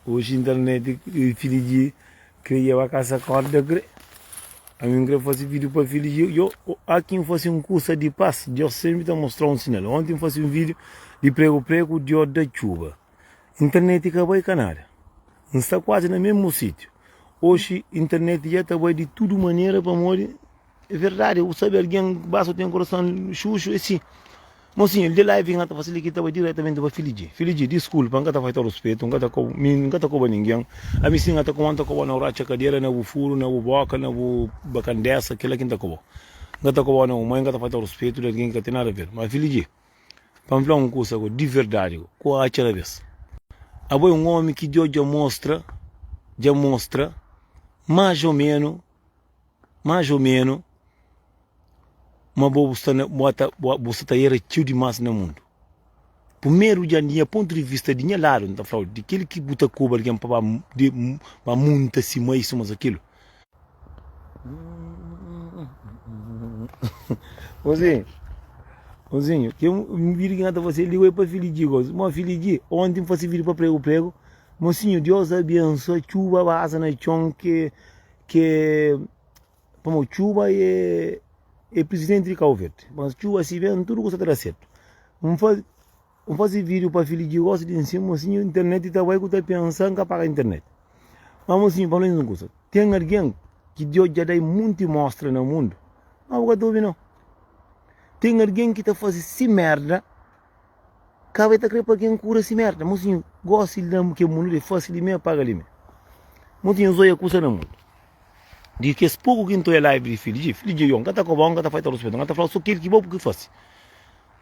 Hoje a internet, filho de criar a casa corda, a mim queria fazer vídeo para filho de eu aqui fosse um curso de paz, Deus sempre está mostrando um sinal. Ontem fosse um vídeo de prego de da chuva. Internet acabou em Canária. Não está quase no mesmo sítio. Hoje a internet já está de tudo maneira para morrer. É verdade, eu sabe alguém basta tem um coração chuchu assim. Mocinho, de live nga ta facilita ba diretamente para filho. Filho, desculpa, nga ta faz respeito, nga ta ko ninguém. A mim sim nga ta comanda ko na uracha cadeira na furo, na boca, na bacandessa, aquela que tá ko. Nga ta ko na mãe, nga ta faz respeito de alguém que tem nada a ver. Mas filho, para falar uma coisa de verdade, com a outra vez. Abo um homem que Deus já mostra mais ou menos, mas você está tio demais no mundo. Primeiro, já tinha ponto de vista de minha lado, não falando de aquele que buta Cuba, que para monta se mais mas aquilo. Ozinho, que um vídeo que nada você ligou para filho de gozo, uma filho de ontem fosse vídeo para prego, mocinho, Deus abençoe, chuva vaza na chão que como chuva é presidente de Cabo Verde, mas chuva se vê tudo que está certo. Vamos fazer vídeo para filho de gozo de ensino, mocinho, internet está vai que está pensando que apaga a internet. Mas mocinho, falando uma coisa, tem alguém que Deus já dá muito mostra no mundo, mas o que estou vendo? Tem alguém que está fazendo se merda, cabe está querendo para quem cura se merda, mocinho, gosta de que o mundo é fácil de me apagar ali. Mocinho, zoia coisa no mundo. Diz que esse pouco que estou em live de filho de Yong, está com bom, está fazendo respeito, está falando só que bom porque faz.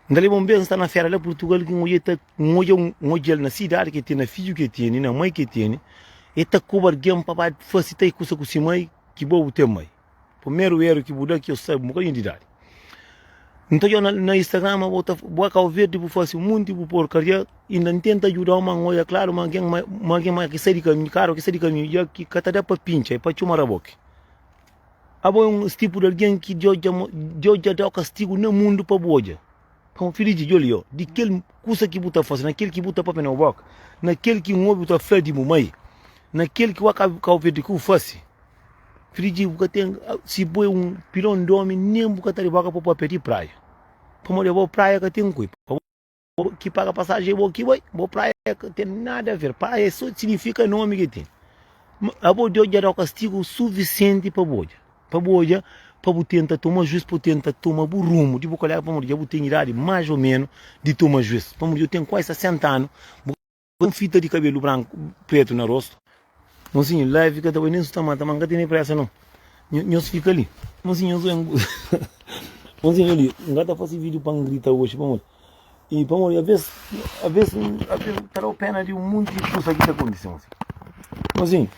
Daí bom bem está na feira lá Portugal que hoje na cidade que tem, na filho que tem, na mãe que tem, e está com alguém para fazer ter coisa com si mãe que bom ter mãe. Primeiro erro que mudar que eu sei um bocadinho de idade. Então eu na Instagram vou cá ver tipo faço muito tipo porcaria e não tenta ajudar uma olha claro mas alguém que sai de caminho caro que sai de caminho já que cada para pincha para chumar a boca. Abo um tipo de alguém que Deus já dá o castigo no mundo para boja. Como filho de Jolio, de aquele coisa que buta faz, naquele que buta papel na boca, naquele que um buta fé de mumai, naquele que o acaba ver de que faz. Filho de buca tem se boi um pilão de homem nem buca tá de boca para pedir praia. Como eu vou praia que tem cuipa. Que paga passagem vou aqui vou praia que tem nada a ver. Praia só significa nome que tem. Abo Deus já dá o castigo suficiente para boja. Para boja, para tentar tomar juízo, para tentar tomar o rumo. Tipo, olhar para morrer, eu tenho idade mais ou menos de tomar juízo. Para morrer, eu tenho quase 60 anos. Com fita de cabelo branco, preto no rosto. Mocinho, lá fica também nem está matando, mas não tem nem pressa não. Nós fica ali. Mocinho, eu sou mocinho ali, não está fazendo vídeo para gritar hoje, vamos. E vamos, às vezes, terá a pena de um monte de coisa que está acontecendo. Mocinho.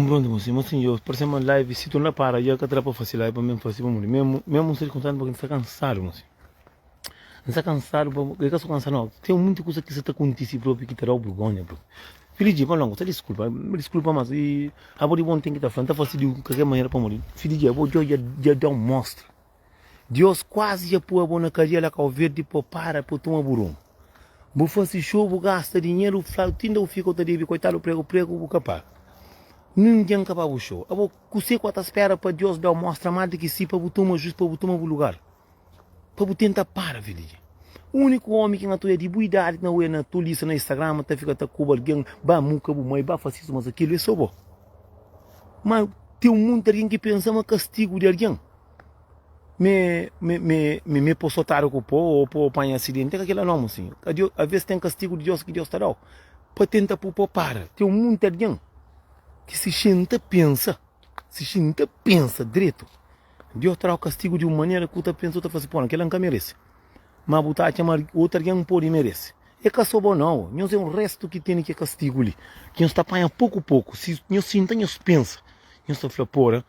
Pronto, mocinho, eu parece uma live, se tu não para, já que atrapa fazer live, mesmo fazer, mesmo se contando porque está cansado, mocinho. Está cansado, porque eu estou cansado, não. Tem muita coisa que você está acontecendo próprio que terá o vergonha, bro. Filho de, mas não, você desculpa, mas e a bom tem que estar falando, está fazendo de qualquer maneira para morrer. Filho de, eu já dá um monstro. Deus quase já pôs a boa na cadeia lá, verde, para tomar burum. Vou fazer show, vou gastar dinheiro, tinda eu fico, coitado, prego, vou capar. Ninguém acaba o show. Eu vou cozer com a espera para Deus dar mostra mais de que se para botar uma justo para botar um lugar. Para tentar para, filho. O único homem que na tua de boa idade não é na tua lista no Instagram, até fica tá com alguém, ba muca, mãe, ba fazer isso, mas aquilo é só bom. Mas tem um monte de alguém que pensa uma castigo de alguém. Me posso estar com o povo ou para apanhar acidente, é aquela não, assim. Às vezes tem castigo de Deus que Deus está dando. Para tentar para. Tem um monte de alguém que se pensa direito. Deus terá o castigo de uma maneira que outra pensa, outra faz assim, pô, aquele nunca merece. Mas botar a chamar outra alguém pode merece. É que só bom não, não é um resto que tem que é castigo ali. Que nós está apanhando pouco, se nós sintamos, pensa, nós está falando, porra,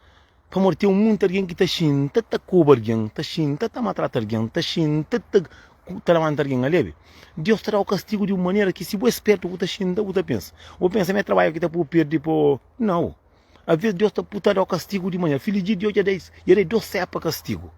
Pamor tem muita alguém que tá xinta, tá cobra alguém, tá xinta, tá maltrata alguém, tá xinta, tá levanta alguém ali. Deus terá o castigo de uma maneira que se você é esperto, você xinta, você pensa. Ou pensa, meu trabalho que tá por perder, por... Não. Às vezes Deus tá por dar o castigo de manhã. Filho de Deus, já é Deus serve para castigo.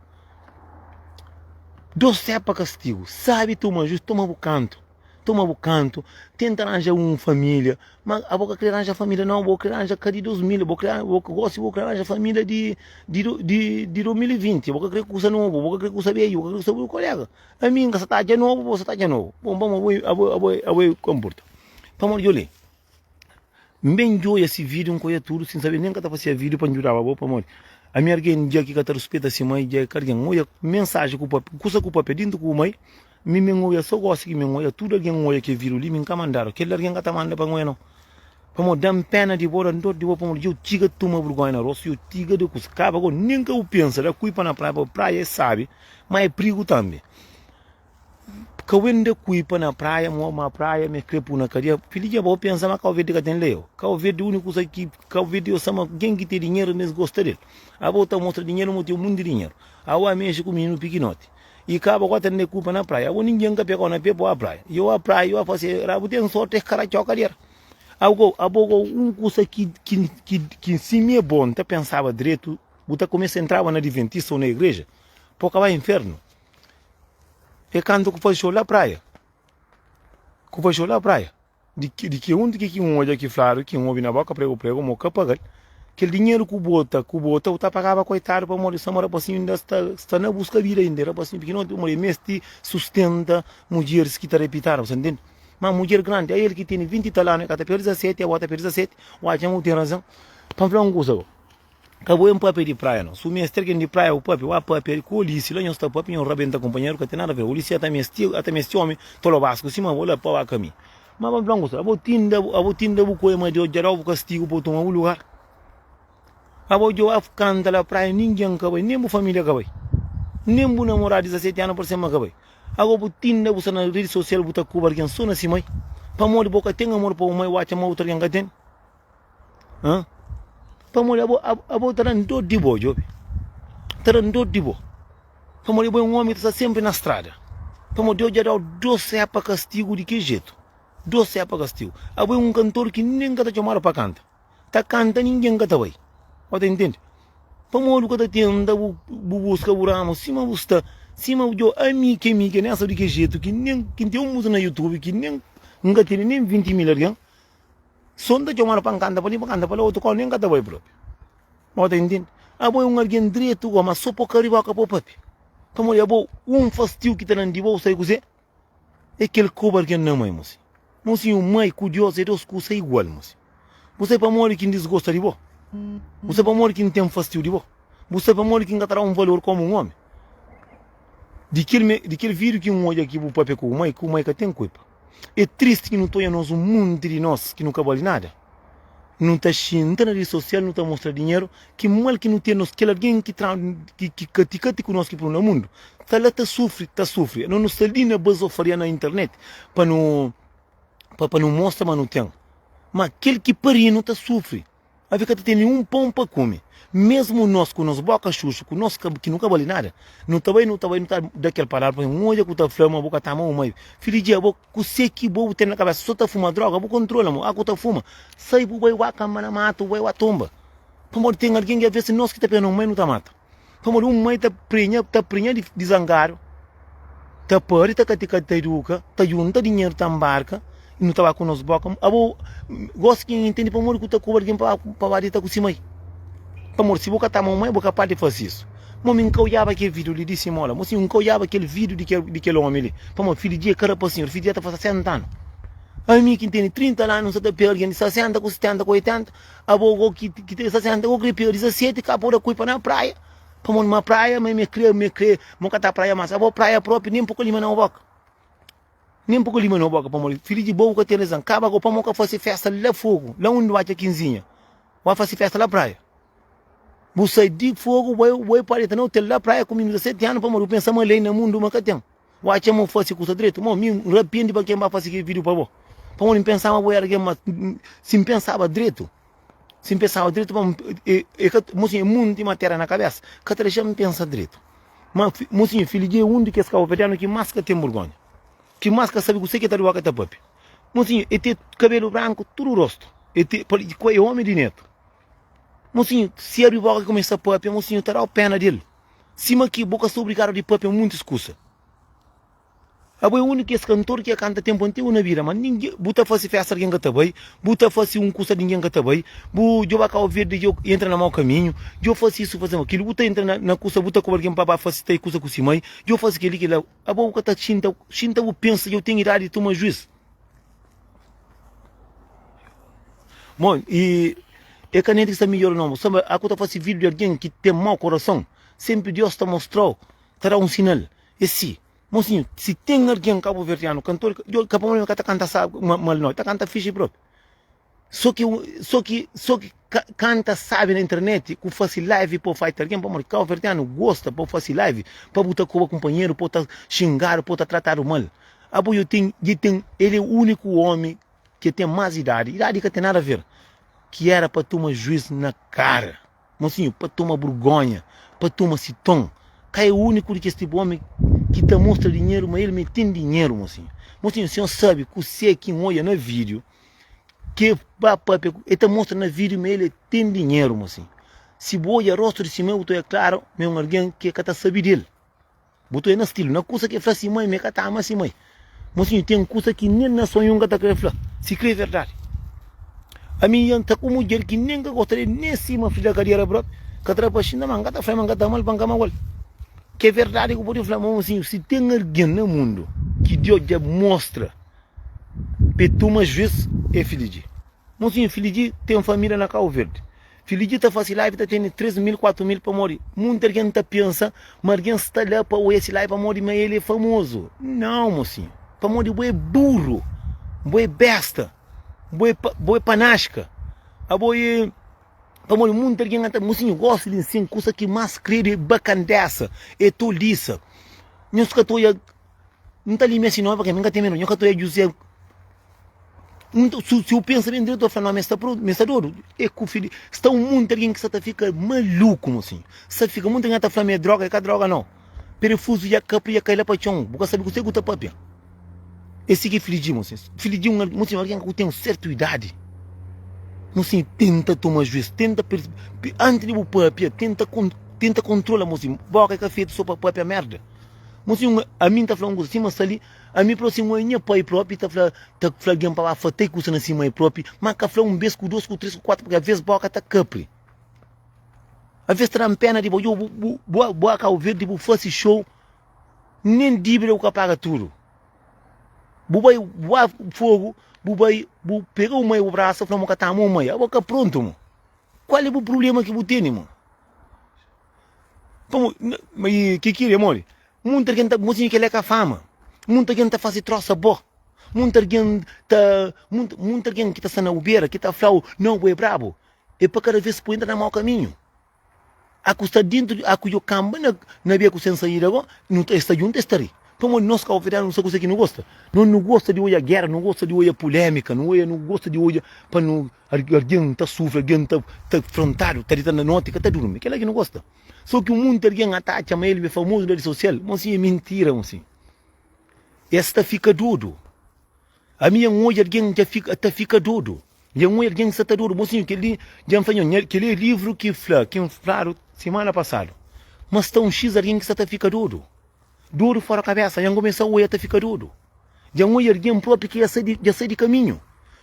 Deus serve para castigo. Sabe, toma justo, toma o canto. Toma o canto, tenta arranjar uma família, mas a boca querer arranjar família não, vou querer arranjar cadê 2000, vou querer arranjar família de 2020, vou querer coisa novo, vou querer coisa velho, vou querer coisa colega. A mim, você está de novo, você está de novo. Bom, vamos comportar. Vamos olhar. Bem eu esse vídeo, um coisa tudo, sem saber nem que tá fazendo vídeo para ajudar, vou para a minha alguém dia que tá respeita assim, mãe, dia que alguém olha mensagem com o papai, coisa com o papai dentro com o mãe. Mimi ngoya so gosta que me ngoya tudo alguém ngoya que viru li min kamandaro que alguém que tá manda para ngoya não como dam pena de bora ndo de bora eu tiga tuma vergonha na rosto eu tiga de cus caba go ninguém o pensa da cui para na praia sabe mas é perigo também que wende cui para na praia uma praia me crepo na cadeia filha vou pensar mas que o verde que tem leo que o verde único que o verde eu sama quem que tem dinheiro mesmo gosta dele a volta mostra dinheiro muito muito dinheiro a o mexe com menino pequenote e acaba com a ter culpa na praia. O ninguém que pegou na pepa a praia. Eu a praia, eu a fazer, eu tenho sorte cara choca ali. Algo coisa que se me é bom, tá pensava direito, você começa a entrar na adventista ou na igreja, porque vai inferno. É quando que faz show na praia. Que faz show na praia. De que um olha aqui claro, que um ouve na boca, prego, moca pagar. Aquele dinheiro que bota, o pagava coitado para morrer, só mora assim, ainda está na busca de vida ainda, era assim, porque não tem morrer, mestre sustenta mulheres que está repitaram, você entende? Mas mulher grande, é ele que tem 20 talas, que está per 17, a outra per 17, o achamos tem razão, para falar coisa, acabou um papel de praia, não, se o mestre que de praia, o papel com o Ulisses, lá não está o papel, um rabenta companheiro, que tem nada a ver, o Ulisses até mestre homem, tolo vasco, cima, olha para o caminho, mas vamos falar coisa, a botinda, o coema de geral, o castigo, para tomar o lugar. Abo jo afkanta la praia ninguém cabai, nem a família cabai, nem o namorado de 17 anos por cima cabai. Agora butinda você na rede social buta kubar quem sona si mai, para morrer boca tem amor para o mai watch a outra quem tem, para morrer abo tarando de bojo, tarando de bo, para morrer um homem está sempre na estrada, para morrer já dá 12 para castigo de que jeito, 12 para castigo. Abo um cantor que ninguém canta chamar para canta, tá canta ninguém canta vai. Você entende? Para morrer que tem anda busca o ramo, cima busca, cima o jo amigo nem sabe de que jeito que nem que tem música na YouTube que nem nunca tem nem 20 mil alguém, sonda chamar para canta para outro qual nem canta vai próprio. Você entende? Abo alguém direito mas só para caribar com o papi. Para morrer abo fastio que tem de bolsa e coisa é aquele cobar que não é moço. Moço o mai curioso é Deus coisa igual moço. Você para morrer que desgosta de bo. Você para morrer que não tem fastio de bo. Você para morrer que não terá valor como um homem. De aquele vídeo que olha aqui o papai com o mai que tem culpa. É triste que não tenha nós um mundo de nós que nunca vale nada. Não está xinta na rede social, não está mostrando dinheiro, que mal que não tem nós, que alguém que cati com nós que por no mundo. Está lá, está sofre. Não nos ali na base faria na internet, para não mostrar, mas não tem. Mas aquele que paria não está sofre. A ver que tem um pão para comer. Mesmo nós, com nós boca xuxa, com nós que nunca vale nada, não está daquele palavra, olha que está flama, a boca está mal, mas filho de boca, que sei que boa tem na cabeça, só está fumando droga, vou controlar, a boca está fuma, sai, vai o cama na mata, vai a tomba. Para tem alguém que às vezes nós que está pegando mãe não está mata. Para mãe está prenha de zangaro, está pari, está caticata educa, está junta dinheiro, está embarca, e não estava com nós boca, gosto que entende para morrer que está com alguém para varita com si mãe. Amor, se boca tá mamãe, boca pode fazer isso. Mãe, nunca olhava aquele vídeo, ele disse, mola, mas nunca olhava aquele vídeo de aquele homem ali. Para filho de cara para o senhor, filho de está fazendo 60 anos. A mim que tem 30 anos, não sei pior, de 60, com 70, com 80, a boca que tem 60, com pior, 17, acabou da cuipa na praia. Para numa praia, mas me cria, nunca tá praia, mas a boa praia própria, nem um pouco lima na boca. Nem um pouco lima na boca, para filho de boa que tem razão, acaba com para fazer festa lá fogo, lá onde vai ter 15. Vai fazer festa na praia. Você de fogo, vai para não ter lá praia comigo 17 anos para morrer, pensar mais lei no mundo, mas que tem. O acha não fosse custa direito, mas me arrepende para quem vai fazer aquele vídeo para você. Para não pensar mais vai mas se pensava direito. Se pensar direito, mocinho, muito matéria na cabeça, que até já me pensa direito. Mas, mocinho, filho de um de que esse cabo-verdiano que masca tem vergonha. Que masca sabe que você que está de boca da papi. Mocinho, ele tem cabelo branco, tudo rosto. Ele tem, é homem de neto. Mocinho, se a boca começa a papi, mocinho, terá a pena dele. Cima que boca sobre cara de papi é muito escusa. É o único esse cantor que canta tempo inteiro na vida, mas ninguém, buta fosse festa alguém que está bem, buta fosse custa de ninguém que está bem, eu vai cá ouvir de eu entra no mau caminho, eu faço isso, fazer aquilo, buta entra na custa, buta com alguém para fazer ter custa com si mãe, eu faço aquilo que lá, a boca está chinta, eu penso, eu tenho idade de tomar juízo. Bom, e é que a gente está melhor não, sabe, a conta fosse vídeo de alguém que tem mau coração, sempre Deus está mostrou, terá sinal, esse. Mocinho, se tem alguém cabo-verdiano, cantor, eu acabamos de cantar mal não, tá canta fixe próprio. Só que canta sabe na internet, que faz live para fazer alguém, para cabo-verdiano gosta para fazer live, para botar com o companheiro, para xingar, para tratar mal. Abo ele é o único homem que tem mais idade que tem nada a ver, que era para tomar juízo na cara. Mocinho, para tomar vergonha, para tomar citão. Que é o único de que este homem que te mostra dinheiro, mas ele me tem dinheiro, mocinho. Mocinho, o senhor sabe que você que olha no vídeo, que ele te mostra no vídeo, mas ele tem dinheiro, mocinho. Se você olha o rosto de cima, eu é claro, é alguém que está sabe dele. Botou no estilo, na coisa que fala assim, mãe, me cata ama assim, mãe. Mocinho, tem coisa que nem na sonho que está querendo falar, se crê verdade. A minha está com mulher que nem gostaria, nem cima, filha da carreira, bro, que está para China, mas está falando, está mal, para mal. Que é verdade que eu posso falar, assim, se tem alguém no mundo que Deus já mostra que toma juízo, é Filho. Mocinho, Filho tem uma família na Cabo Verde. Filho está fazendo live, está tendo 3 mil, 4 mil para morrer. Muita gente está pensando, mas alguém está lá para o esse live para morrer, mas ele é famoso. Não, mocinho. Para morrer, é burro, é besta, é panasca, é... Para muita gente até mocinho gosta de ensinar coisa que mais crê bacana dessa, é toliça. Não sei que eu não está ali me ensinando porque nunca tem menos. Não que eu dizer se eu penso bem direito, eu falo não, mas está duro. É que o filho está muita gente que está fica maluco, mocinho. Você fica muita gente está falando droga, é que droga não. Perifuso já capri já cai lá para chão. Porque sabe que você gusta papel. Esse que é filho de mocinho. Filho de mocinho alguém que tem uma certa idade. Mocinho, tenta tomar juízo, tenta, antes de o papel, tenta controlar, mocinho, boca que é feito só para papel merda. Mocinho, a mim está falando assim, mas ali, a mim próximo é minha pai próprio, está falando alguém para fazer coisa na cima próprio, mas que fala beijo com 2, com 3, com 4, porque às vezes boca está capri. Às vezes terá pena de boca ao ver, tipo, fosse show, nem dívida o que paga tudo. Bubai fogo, bubai pegou o meu braço, falou que tá mãe, a boca pronto, mo. Qual é o problema que você tem, mo? Mas que queria, amor? Muita gente mocinho que ele é com a fama, muita gente faz troça boa, muita gente que está na ubeira, que está falando não é brabo, é para cada vez que entra no mau caminho. A custa dentro, a cujo campo na via que você sair agora, não está junto, está aí. Como nós que não sei coisa que não gosta. Não gosta de olhar guerra, não gosta de olhar polêmica, não gosta de olhar para alguém está sofrendo, alguém está frontado, está na nota, está dormindo. Aquela que não gosta. Só que o mundo alguém ataca, mas ele é famoso na rede social. Mas é mentira, assim. Esta fica doido. A minha olha alguém já fica doido. E um alguém está doido. Mas assim, aquele livro que falaram semana passada. Mas está um X alguém que está fica doido. Duro fora a cabeça, já começou a olhar até ficar duro. Já um alguém próprio que já sai de caminho.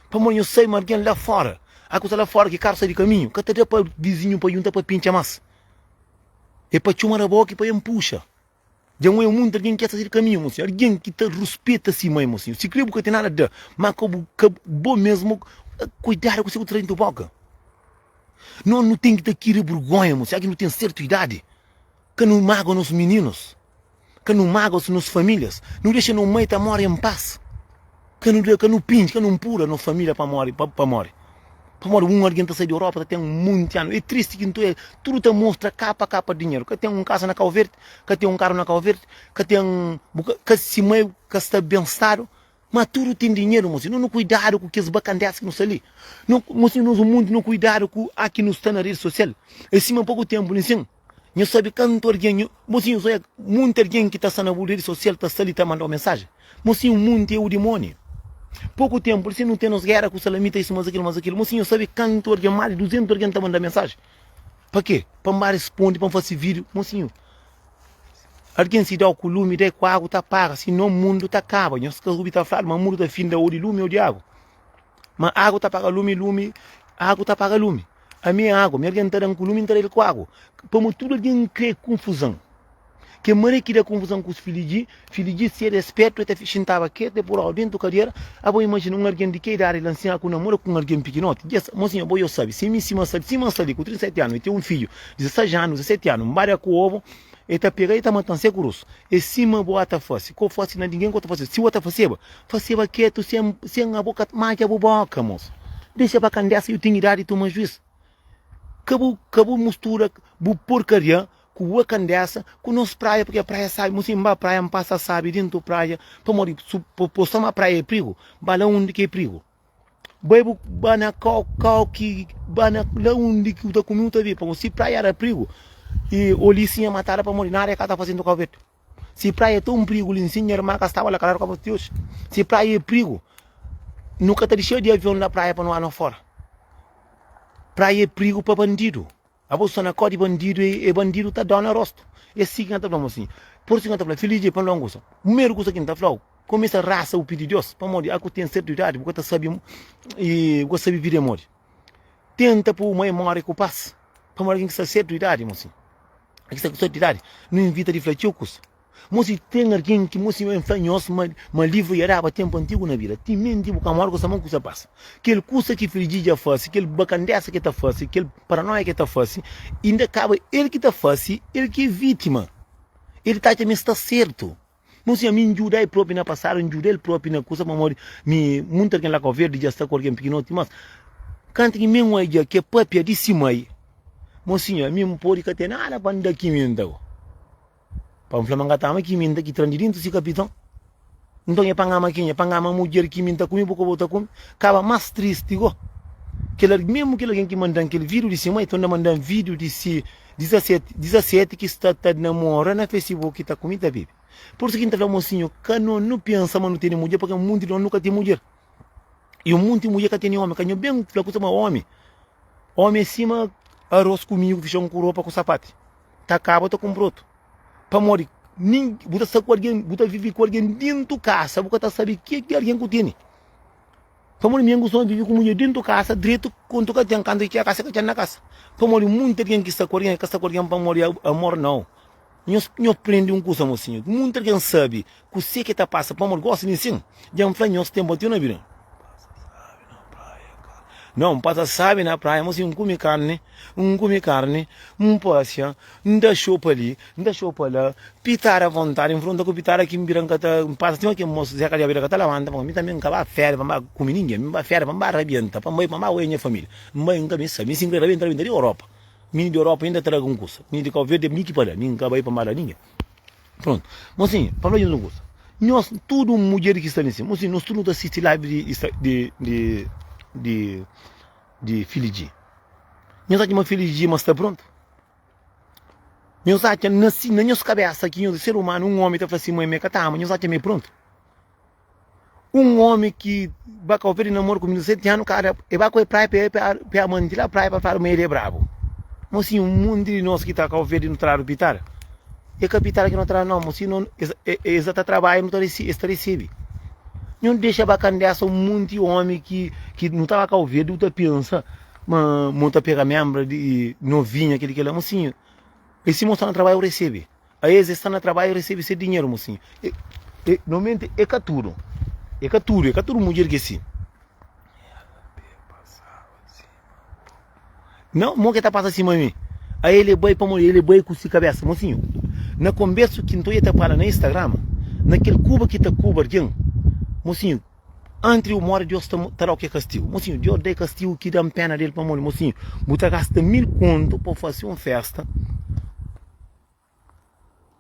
Para mim, eu sei, mas alguém lá fora. A coisa lá fora que carro sai de caminho. Que até para vizinho, para juntar, para pinchar mais. É para chumar a boca e para empuxar. Já um mundo alguém que quer sair de caminho, mocinho. Alguém que te respeita assim, mãe, mocinho. Se crê que tem nada de mas que bom mesmo, cuidar com o seu treino de boca. Não tem que ter que ir vergonha, mocinho. Alguém não tem certa idade. Que não magoam os meninos. Que não magoam as nossas famílias, não deixa no meio da morte em paz, que não pinche, que não pura na família para morrer, para morrer. Para morrer, alguém está saindo da Europa, tem muito ano, é triste que tudo te mostra capa de dinheiro, que tem casa na Cabo Verde, que tem carro na Cabo Verde, que tem, que se meio, que está bem-estar, Mas tudo tem dinheiro, mocinho. Não cuidado com aqueles bacandeados que não estão ali. Não, mocinho, nós o mundo não cuidado com aqui não está na rede social. Em cima pouco tempo, assim. Eu sabe quanto alguém, mocinho, só é muito alguém que está na rede social, está ali, está mandando mensagem. Mocinho, o mundo é o demônio. Pouco tempo, se não tem nos guerra com o salamita, isso, mas aquilo. Mocinho, sabe quanto alguém, mais de 200 alguém está mandando mensagem. Para quê? Para me responder, para fazer vídeo, mocinho. Alguém se dá o colume, daí com a água está paga, senão o mundo está acaba. Não se que está falando, mas o mundo está fim da de lume ou de água. Mas a água está paga lume, a água está paga lume. A minha água, minha alguém está dando colume, está dando com água. Para tudo alguém cria confusão. Que mãe que dá confusão com os filhos se ele é esperto, até fichinava aqui, até por dentro da carreira, a boa imagina um alguém de que idade ele ensina com namoro com alguém pequenote. Mocinha, boa eu sabe, se me sabe, com 37 anos, e tem um filho, 16 anos, 17 anos, um com o ovo, ele está pegando e está matando seguros. E cima boa tá fácil, qual fácil não ninguém conta fácil. Se o outra faceba quieto, sem a boca, mais a boca, moço. Deixa para candidato, eu tenho idade e toma juízo. Acabou mistura, porcaria, com a candeça, com nós praia, porque a praia sabe, mocinho, a praia não passa, sabe, dentro da praia, para morrer, postar uma praia é perigo, balão onde que é perigo. Bebo, bana, que, bana, lá onde que o da comida vive, para se praia era perigo, e o licinha mataram para morrer, na área que está fazendo o calveto. Se praia é tão perigo, o licinha era marca, estava lá, claro, como Deus. Se praia é perigo, nunca está cheio de avião na praia para não ir fora. Praia é perigo para bandido. A bolsa na cor de bandido e bandido está dando rosto. E assim que está falando assim. Por isso que está falando, feliz dia para não gostar. O primeiro coisa que está falando, começa a raça o pedido de Deus. Para morrer, a que tem certa idade, porque sabe e você sabe vir e morrer. Tenta por uma memória que passa. Para morrer que está certa idade, mocinho. Aqui está com certa idade. Não invita de refletir o curso. Moço, tem alguém que moço é fanhoso, mas livro e araba tempo antigo na vida. Tem mente o camaro que mão que passa. Aquele curso que feliz já faz, aquele bacandeça que está faz, aquele paranoia que está faz, ainda acaba ele que está faz, ele que é vítima. Ele também está certo. Moço, a mim judei próprio na passada, judei próprio na coisa, mas muita gente lá com verde já está com alguém pequeno, mas canta que mesmo aí que é própria de cima aí. Mocinho, a mim não pode ter nada para andar aqui mesmo. Para falar que que minta que trandirinto si capitão. Então é pangama quem é pangama mulher que minta comigo porque botar comigo. Acaba mais triste go. Que mesmo que alguém que manda aquele vídeo de cima, então mandando vídeo de si 17 que está namorando na Facebook que está comigo da bebê. Por isso que então mocinho, que não pensa mas não tem mulher porque o mundo nunca tem mulher. E o mundo tem mulher que tem homem, que eu bem fala com homem. Homem cima arroz comigo, feijão com roupa com sapato. Tá acaba tô com broto. Para morrer, você vive com alguém dentro da casa, você sabe que alguém que tem. Para morrer, minha pessoa vive com mulher dentro da casa, direito com tu que tem canto que a casa que tem na casa. Para morrer, muita gente que está com alguém para morrer, amor não. Eu aprendi curso, mocinho. Muita gente sabe que você que está passando para morrer, gosta de assim. Já me falei, nós temos na vida. Não, passa sabe na praia, mas um come carne, passeia, dá chopa ali, dá chopa lá, pitar à vontade, em frente com pitar aqui em Biranca, passa, tem aqui moço, Zé Caria Biranca, tá lavando, para mim também, acabar férias, para comer ninguém, para férias, para arrebentar, para mãe, para minha família, mãe também sabe, me se arrebenta da Europa, mim de Europa ainda trago curso, mim de Calverde, mim que para, mim acaba aí para ninguém. Pronto, mocinho, para lá um curso. Nós, tudo mulher que está nesse, mocinho, nós tudo assistimos live de Filigi. Nós aqui uma Filigi, mas está pronto. Nós aqui nasci na nossa cabeça aqui, o ser humano, um homem está falando assim, mãe, me catama, nós aqui é pronto. Um homem que vai com o namoro com 17 anos, cara, e vai com a praia para a mãe lá praia para falar meio é bravo. Mas assim, um mundo de nós que está com o verde no trabalho pitar. E que pitar que não trabalha não, mas se não exata trabalho não está recebe. Não deixa bacana dessa um monte de homem que não estava com o verde, não pensa, mas monta pegar membro de novinha, aquele que é mocinho. Esse moço está no trabalho recebe. Aí esse está no trabalho recebe esse dinheiro, mocinho. Normalmente é caturo. É caturo mulher que sim. Não, mo que tá passando acima de mim. Aí ele vai para morrer, ele vai com a cabeça, mocinho. Na conversa que não ia para no Instagram, naquele cuba que está cuba, mocinho, entre o mora Deus terá o que castigo. Mocinho, Deus dá castigo que dá pena dele para morrer. Mocinho, você gasta 1000 conto para fazer uma festa.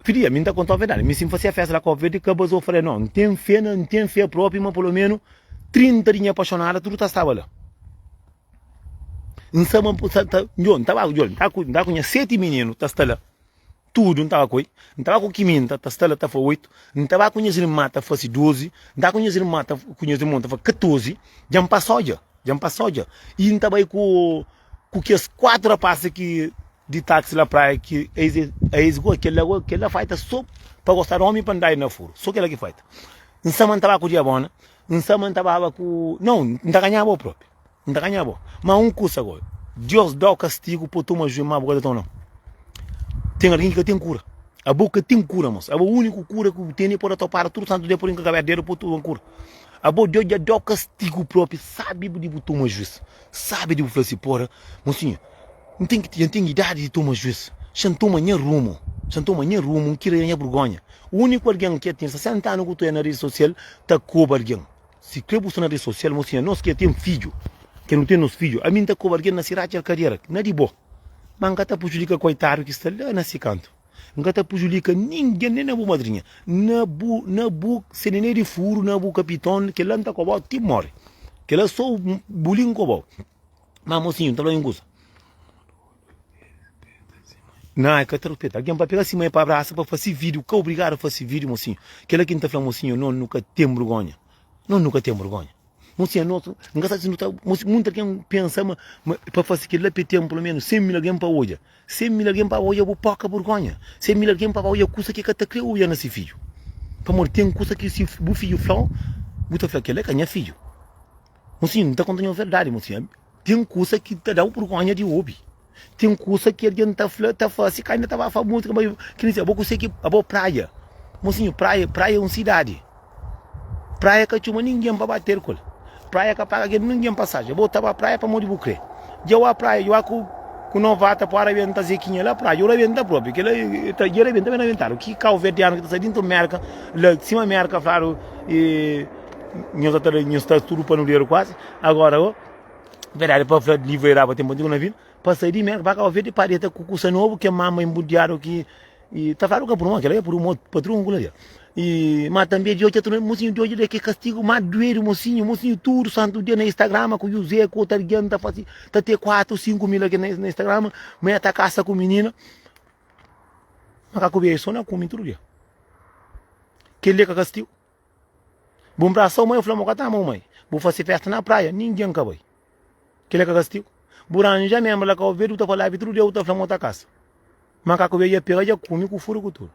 Filha, me tá contando a verdade. Me sim fazia festa lá com a verde que eu falei, não tem fé própria, mas pelo menos 30 dias apaixonada, tudo tá estava lá. Não estava com 7 meninos, tá lá. Tudo, não estava com 500, tá lá, tá 8. Não estava com as irmãs, tá 12. Não estava com as irmãs, tá 14. Já me passou já. E não estava aí com as 4 rapazes que de táxi lá praia que aquela feita só para gostar de homem para andar na furo. Só aquela que feita. Não estava com o diabona, não estava com. Não está ganhando próprio. Não está ganhando. Mas curso agora. Deus dá o castigo para tu mas uma boca de não. Tem alguém que tem cura. A boca tem cura, moço. A única cura que tem é para topar tudo santo dia por encabedeiro por tu cura. A boca Deus já dá o castigo próprio, sabe de tomar juízo. Sabe de falar assim, porra, mocinho. Não tem idade de tomar juízo. Chantou manhã rumo, que ganha vergonha. O único alguém que tem 60 anos que tu é na rede social, tá cobra alguém. Se quer buscar na rede social, mocinha, nós que tem filho, que não tem nos filhos, a mim tá cobra alguém na cidade de carreira, não é de boa. Mas não tá pujulica coitado que está lá nesse canto. Não tá pujulica ninguém, nem na boa madrinha. Na bu, se nem de furo, na bu capitão, que lá não tá cobra, te morre. Que lá só bulinho cobra. Mas mocinho, tá lá em gozo. Não, é que eu respeito. Alguém vai pegar assim, para abraçar, para fazer vídeo. Que é obrigado a fazer vídeo, mocinho. Que ela que está falando, mocinho, não, nunca tem vergonha. Não, nunca tem vergonha. Mocinho, não está sendo, muita gente pensa, para fazer aquilo, tem pelo menos 100 mil alguém para hoje. 100 mil alguém para hoje, eu pouca vergonha. 100 mil alguém para hoje, custa que está criando nesse filho. Para morrer, tem custa que se o filho fala, você fala que ele é canha filho. Mocinho, não está contando a verdade, mocinho. Tem custa que te dá vergonha de hobby. Tem curso que alguém tá fazendo, que ainda estava falando música, mas que nem eu sei que a boa praia. Mocinho, praia é uma cidade. Praia que chama ninguém para bater com. Praia que paga ninguém passagem. Eu tava praia para morrer bucre. Eu a praia, eu com novata para aventar zequinha lá praia, eu aventar próprio, que ele tá eu aventar. Que carro verdeano que tá saindo merca, lá cima merca, claro, e nós está tudo para no quase. Agora, ó, verdade para liberar para ter muito na vida. Passei de merda, vai ver de parede com curso novo que a mamãe embudiaram que e tá falando que por uma, que ela é por um patrão ali. E mas também de hoje tu mocinho de hoje que castigo mais doeiro mocinho tudo santo dia no Instagram com o José com o Targuiano tá fazendo tá ter 4, 5 mil aqui no Instagram, mas tá caça com menina. Mas com isso não come tudo dia. Que ele é castigo. Bom braço mãe, eu falei, mãe, vou fazer festa na praia, ninguém acabou. Que ele é castigo. Buranja mesmo lá que eu vejo, eu falava, tudo eu estava outra casa. Mas que eu vejo, pegar já comi com furo com tudo.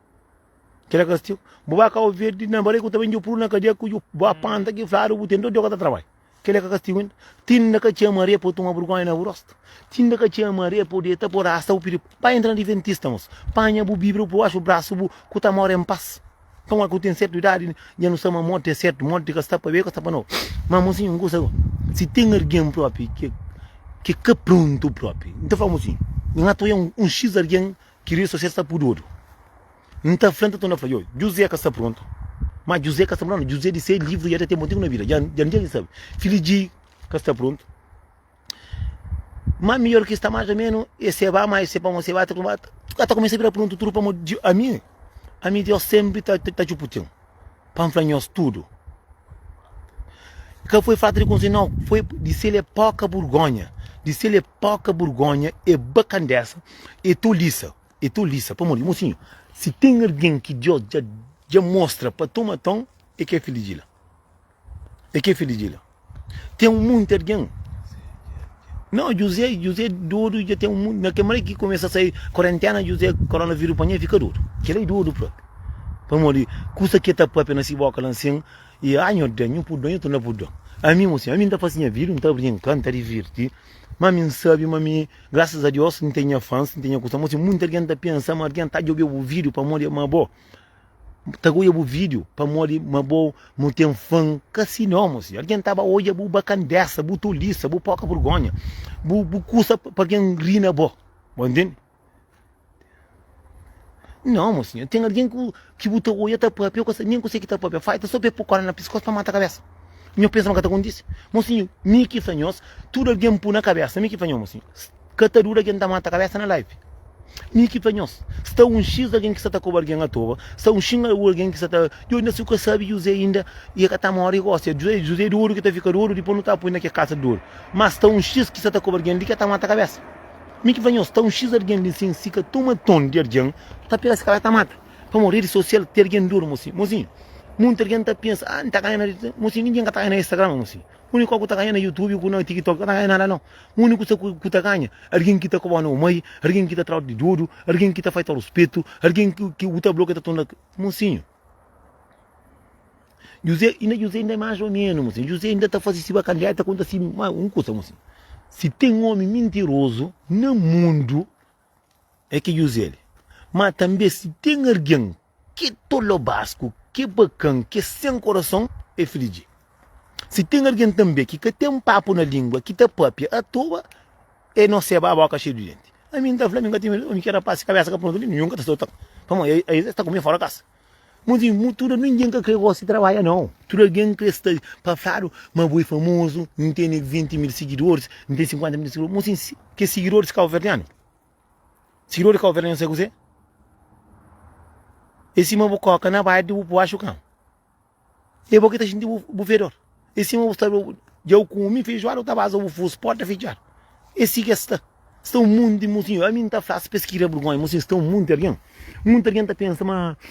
Que é castigo. Boa que eu vejo, na barriga eu também eu puro na cadeia que eu boa panta que falaram, eu tento de cada trabalho. Que é castigo. Tinha que te amaria por tomar vergonha na rosto. Tinha que te amaria por deitar por raça o perigo. Para entrar de dentista, mas panha o bibro, por acho o braço, que tá mora em paz. Então que eu tenho certa idade, já não sei uma morte é certo, morte que está para ver, que está para não. Mas mocinho, se tem alguém próprio que pronto próprio. Então vamos assim, não é um X alguém que isso está por ouro. Não está frente a na falhou. José que está pronto. Mas José que está pronto, José de ser livre já tem motivo na vida. Já ninguém sabe. Filho de que está pronto. Mas melhor que está mais ou menos, esse vai mais, esse vai você vai está começando a virar pronto tudo para a mim Deus sempre está de putinho. Para enfrentar tudo. Que foi falar com não, foi de ser pouca vergonha. De ser pouca vergonha e bacandessa e tu lisa, para morrer, mocinho. Se tem alguém que Deus já mostra para tu matar, é que é filho de lá. Tem muito alguém. Não, José duro, já tem muito. Na câmara que começa a sair quarentena, José coronavírus para fica duro. Que ele é duro próprio. Para morrer, custa que tá para na boca lá assim, e anho de por dois, tu não por dois. A mim, mocinho, a mim está fazendo vídeo, não está brincando, está divertido. Mas mim sabe, graças a Deus, não tenho fãs, não tenho coisa. Mas muita gente está pensando, mas alguém está de ouvir o vídeo para morrer, mas bom. Está ouvindo o vídeo para morrer, mas bom, não tem fã. Que assim não, mocinho. Alguém estava hoje, bu bacandessa, bu toliça, bu pouca vergonha. Bu custa para alguém rir na boa. Entende? Não, mocinho, tem alguém que botou o olho para papel, nem consegue estar papel. Faz, só para pôr na pescoço para matar a cabeça. Meu pensamento que está acontecendo. Mocinho, me que fanhos, tudo alguém pôr na cabeça, me que fanhos, mocinho. Catadura que está mata a cabeça na live. Mi que panhos. Está X alguém que está com alguém à toa. Está X alguém que está. Eu ainda sei que sabe José ainda. E a tá mora e gosta. José de ouro que está ficando ouro. Depois não está põe naquela casa de ouro. Mas está X que está com alguém ali que está mata a cabeça. Mi que panhos. Está X alguém ali sim. Se que toma tom de alguém. Está pela essa cabeça mata. Para morrer social ter alguém duro, mocinho. Muita gente pensa. Ah, não está ganhando. Mocinho, ninguém está ganhando no Instagram, mocinho. O único que está ganhando no YouTube, o no TikTok, não está ganhando nada não. O único que está ganhando, alguém que está comendo o meio, alguém que está atrás de duro, alguém que está feito ao respeito, alguém que o tabuleiro que está tomando. Mocinho. José ainda é mais ou menos, mocinho. José ainda está fazendo esse candidato, conta assim, um coisa, mocinho. Se tem um homem mentiroso no mundo, é que José. Mas também se tem alguém que é tolo basco, que é bacana, que é sem coração, é Fili. Se tem alguém também que tem um papo na língua, que está própria à toa, é não ser a boca cheia de gente. A mim da Flamengo tem um que era passe cabeça que pronto ali, nunca está soltando. Vamos, aí está comigo fora da casa. Muito tudo ninguém que gosta de trabalhar não. Tudo alguém que está para falar, mas boi famoso, não tem 20 mil seguidores, não tem 50 mil seguidores, mas que seguidores calverdiano? Seguidores calverdiano você gosta? Esse meu boca na baia do baixo cão. E porque tá gente bufedor. Esse meu está eu com mim feijoar o tabaco o fuso pode feijoar. Esse que está um mundo de mocinho. A mim tá fácil pesquisa vergonha, mocinho está um mundo de alguém. Muita gente tá pensa na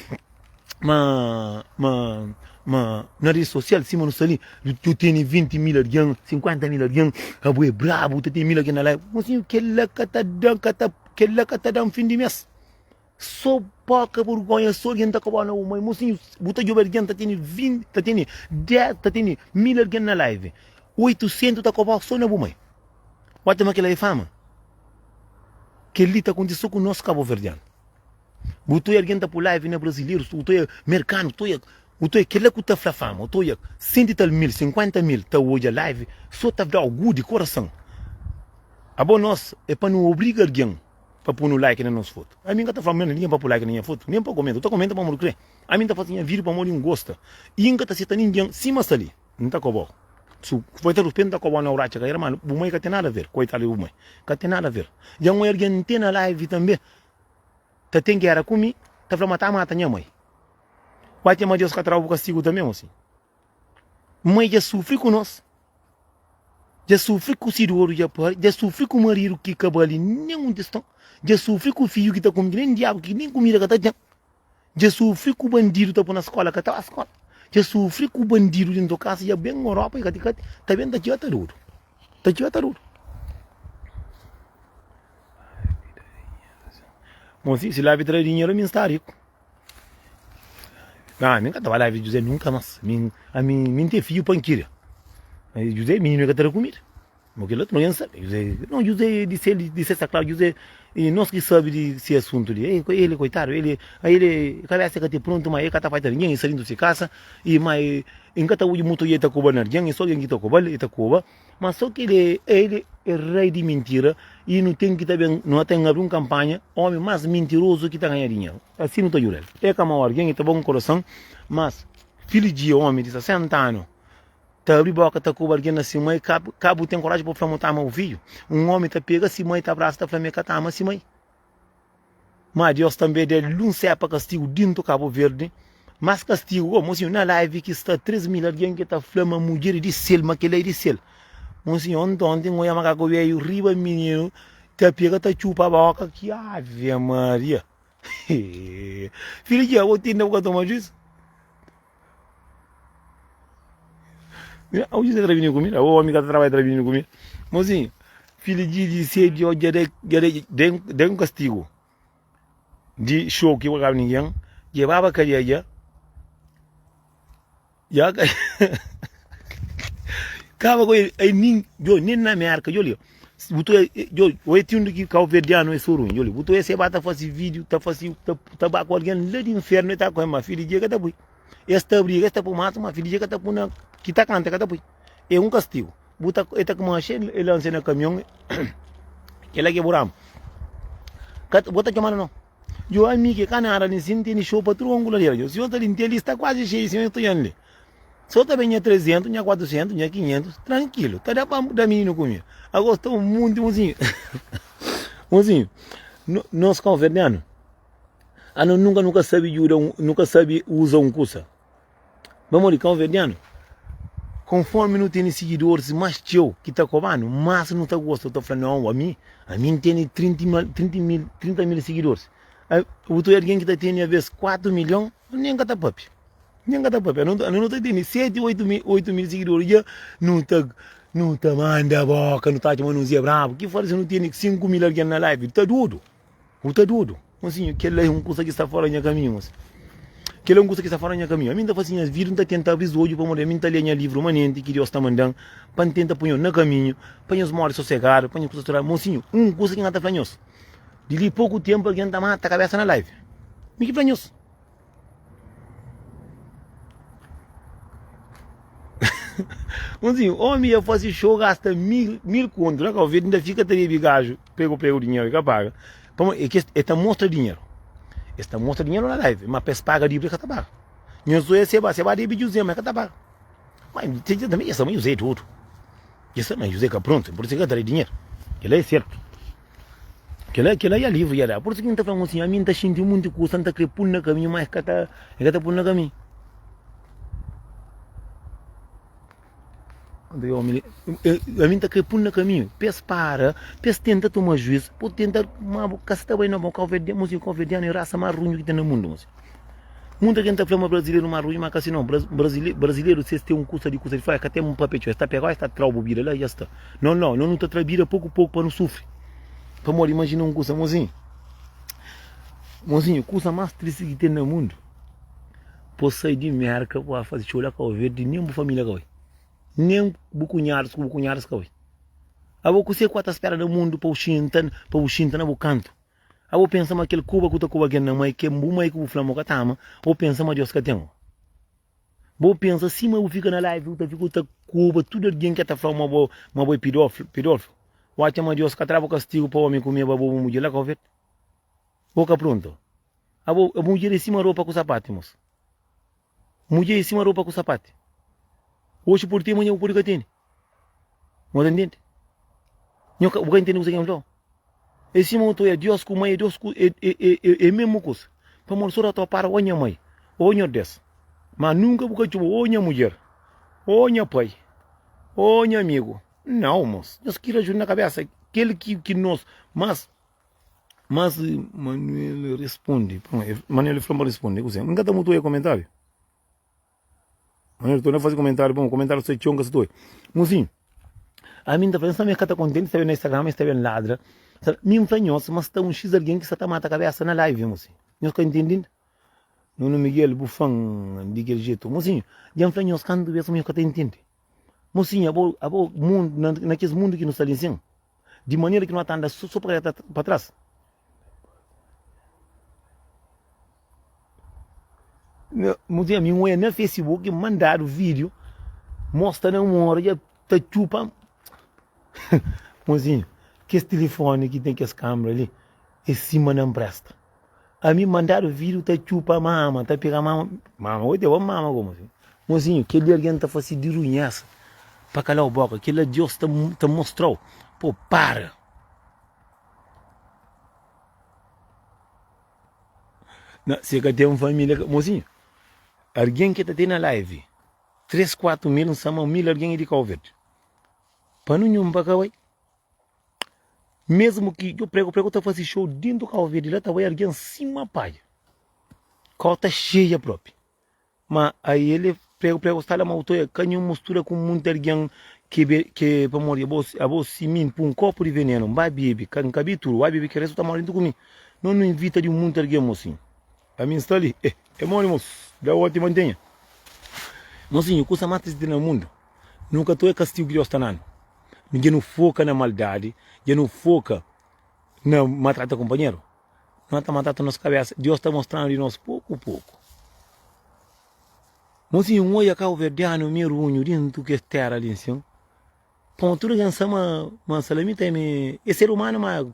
rede social, cima no sali, tu tem 20 mil alguém, 50 mil alguém, a boa brabo, tu tem 1000 alguém na live. Mocinho, que lá que tá dando fim de mês. Só pouca vergonha, só alguém está acabando o meu mocinho, buta de alguém tá tendo 20, tá tendo 10, tá tendo 1000 alguém na live. 800 tá acabando só na bomba. Olha aquela é fama. Que ali tá acontecendo com o nosso Cabo Verdeano. Buta alguém tá por live na brasileiro, buta mercado, buta que lá que tá fama, buta 100 e tal mil, 50 mil tá hoje a live, só tá dando algo de coração. A bom nós é para não obrigar alguém para pôr no like na nossa foto. A mim que tá falando, ninguém para pôr like na minha foto, nem para comentar. Tu comenta para me crer. A mim tá fazendo vídeo para morrer um gosta. E ainda tá citando ninguém, cima está ali. Não tá com bom. Se foi ter os pentes tá com bom na hora, cara, mano, o mãe que tem nada a ver. Coitado do mãe. Que tem nada a ver. Já um alguém tem na live também. Tá tem guerra comigo, tá falando mata minha mãe. Vai ter mais Deus que atrás o castigo também, assim. Mãe já sofre com nós. Já sofri com o Ciroro, já sofri com o marido que acabou ali, nenhum destão. Já sofri com o filho que está comigo, nem diabo, que nem comida que está dentro. Já sofri com o bandido que está na escola, que está na escola. Já sofri com o bandido dentro da casa, já bem na Europa, e está bem daqui a taruro. Está aqui a taruro. Mas se lá virar dinheiro, eu está rico. Ah, nunca estava lá, José, nunca mais. A mim tem filho panqueira. José, menino que está comida. Porque ele não sabe. José disse essa claro, José, e nós que sabe desse assunto ali. Ele, coitado, ele cabeça que está pronto, mas ele está fazendo ninguém, saindo de casa, e mas enquanto o muito ele está cobrando ninguém, só alguém que está cobrando, mas só que ele é rei de mentira, e não tem que também, não tem que abrir uma campanha, homem mais mentiroso que está ganhando dinheiro. Assim não está jurando. É como alguém que está bom coração, mas filho de homem de 60 anos, tá abrir boca, tá com alguém assim, mãe, cabo tem coragem para montar meu filho. Um homem tá pega, se mãe tá abraça, tá falando que tá ama, se mãe. Mas Deus também dele não serve para castigo dentro do Cabo Verde, mas castigo, mocinho, na live que está 3 mil alguém que tá falando mulher de sel, mas que ele é de sel. Mocinho, ontem, eu ia magar com o riba menino, tá pega, tá chupa a boca, que ave Maria. Filho de avô, tem não tomar juízo? O José trabalhando comigo, o homem que trabalha trabalhando comigo. Mozinho, filho de ser de hoje, de um castigo. De show que eu acabo ninguém, levava a cadeia, já acaba com ele, nem na minha arca, eu o tinha que Cabo Verdeano é soro, eu botou esse bata fazer vídeo, tá fazendo tabaco alguém lá de inferno, tá com uma filha de que tá boi. Esta briga, esta por mato, uma filha de que tá por na que tá canta, que tá boi. É um castigo. Bota eta como achei, ele lança no caminhão, ele é que buramo. Bota chamando não. Eu amigo que canara nem tem show para tudo angular dele. Se eu tô ali, ele está quase cheio, se eu estou ali. Só também é 300, é 400, é 500, tranquilo. Tá dá para dar menino comigo. Agora estou muito mozinho. Mozinho, nós converdiano, a não nunca sabe nunca sabe usar cusa. Vamos de converdiano. Conforme não tem seguidores, mais teu que está cobrando, mas não está gostando, está falando, não, a mim tem 30 mil seguidores. O teu alguém que está tendo, às vezes, 4 milhões, nem está papi. Nem está papi. Não está tendo 7, 8 mil seguidores, já não está manda a boca, não está chamando um zé bravo. Que fora se não tem 5 mil alguém na live? Está tudo. Está tudo. Assim, aquele é um coisa que está fora do caminho. Que é uma coisa que está fora do caminho. A mim está fazendo as vídeos, está tentando episódio para morrer, a mim está lendo livro manente que Deus está mandando, para tentar pôr no caminho, para os morrer sossegados, para os coisas mocinho, coisa que não está falando. De pouco tempo alguém está matando a cabeça na live. Me que falando. Mocinho, homem ia fazer show, gasta mil contos, né? Que o vídeo ainda fica de gajo, pega o dinheiro e paga. Esta mostra dinheiro. Esta mostra dinheiro na live, mas pes paga de briga tabaco. Não sou esse, você vai de videozinho, mas tabaco. Mas também essa mãe usei tudo. Essa mãe usei que pronto, por isso que eu darei dinheiro. Aquilo é certo. Aquilo é livre, já. Por isso que não está falando assim, a mim está sentindo muito custo, não está querendo pôr no caminho, mas que está pôr no caminho. A mim está querendo pôr no caminho. Pes para, pes tenta tomar juízo, pode tentar, mas está bem na boca, converdiano e raça mais ruim que tem no mundo. Muita gente fala brasileiro mais ruim, mas assim não, brasileiro se tem custo de faz, que tem um papel, está pegado, está traubo, bira lá e já está. Não está trabira pouco para não sofrer. Para morrer, imagina custo, mozinho, custa mais triste que tem no mundo. Por sair de merca, para fazer chorar com o verde, nem uma família que nem bucunhares que vai. A boca se quatro espera do mundo para o Shintan na bocanto. A boca pensa que aquele Cuba que não é que é muito que o flamo que tama, ou pensa que Deus que tem. Boa pensa se mas fica na live, fica Cuba, tudo alguém que está falando uma boa pedófilo. O acha mas Deus que trava castigo para o homem comer a boa mulher lá com verde. Boca pronto. A mulher em cima roupa com sapato, moço. Mulher em cima roupa com sapato. Hoje por ti, amanhã por que tem. Não entende? Não entende o que eu falo. Esse monto é Deus com mãe, Deus com é mesmo coisa. Para mostrar a tua para onha mãe, onha des. Mas nunca porque tu onha mulher, onha pai, onha amigo. Não, moço. Deus queira ajudar na cabeça. Aquele que nós, mas Manuel responde. Manuel Flama responde. Nunca está muito aí comentário. Eu estou a fazer comentário, bom, comentário se chonga se dói. Mozinho, a mim está pensando que está contente, está vendo no Instagram, está vendo ladra. Me fanhoso, mas está X alguém que está matando a cabeça na live, mozinho. Não está entendendo? Nuno Miguel Bufão, de aquele jeito. Mozinho, já fanhoso, quando vê, que está entendendo. Mozinho, a boa mundo, naquele mundo que nos está dizendo, de maneira que não está andando só para trás. Mozinho, a minha no Facebook mandaram vídeo mostrando uma hora e tá chupa. Mozinho, que esse telefone que tem que as câmeras ali, esse cima não presta. A mim mandaram vídeo, tá chupa mama, tá pegando mama, oi deu mama como assim. Mozinho, que ele alguém tá fazendo de runhaça para calar a boca, que ele Deus tá mostrou. Pô, para. Se que tem uma família, mozinho. Alguém que está tendo na live, 3, 4 mil, não sabe, 1.000 alguém de Covid. Para não para cá, mesmo que eu prego, está fazendo show dentro do Covid, lá está alguém em cima, pai. Cota cheia própria. Mas aí ele prego, está lá, mas eu canho mistura com muita alguém que para morrer, a voz simin, para um copo de veneno, vai beber, can cabe tudo, vai beber que resto está morrendo comigo. Não invita de muito alguém, mocinho. A mim está ali, é moço, da outra mantenha. Mocinho, coisa mais triste no mundo. Nunca tu é castigo que Deus está dando. Ninguém não foca na maldade, ninguém não foca na maltratar companheiro. Não está matando nossa cabeça. Deus está mostrando de nós pouco a pouco. Mocinho, olha cá o verdeano, meu runho, dentro que é terra ali, assim. Pão, tudo que uma salamita é ser humano, mas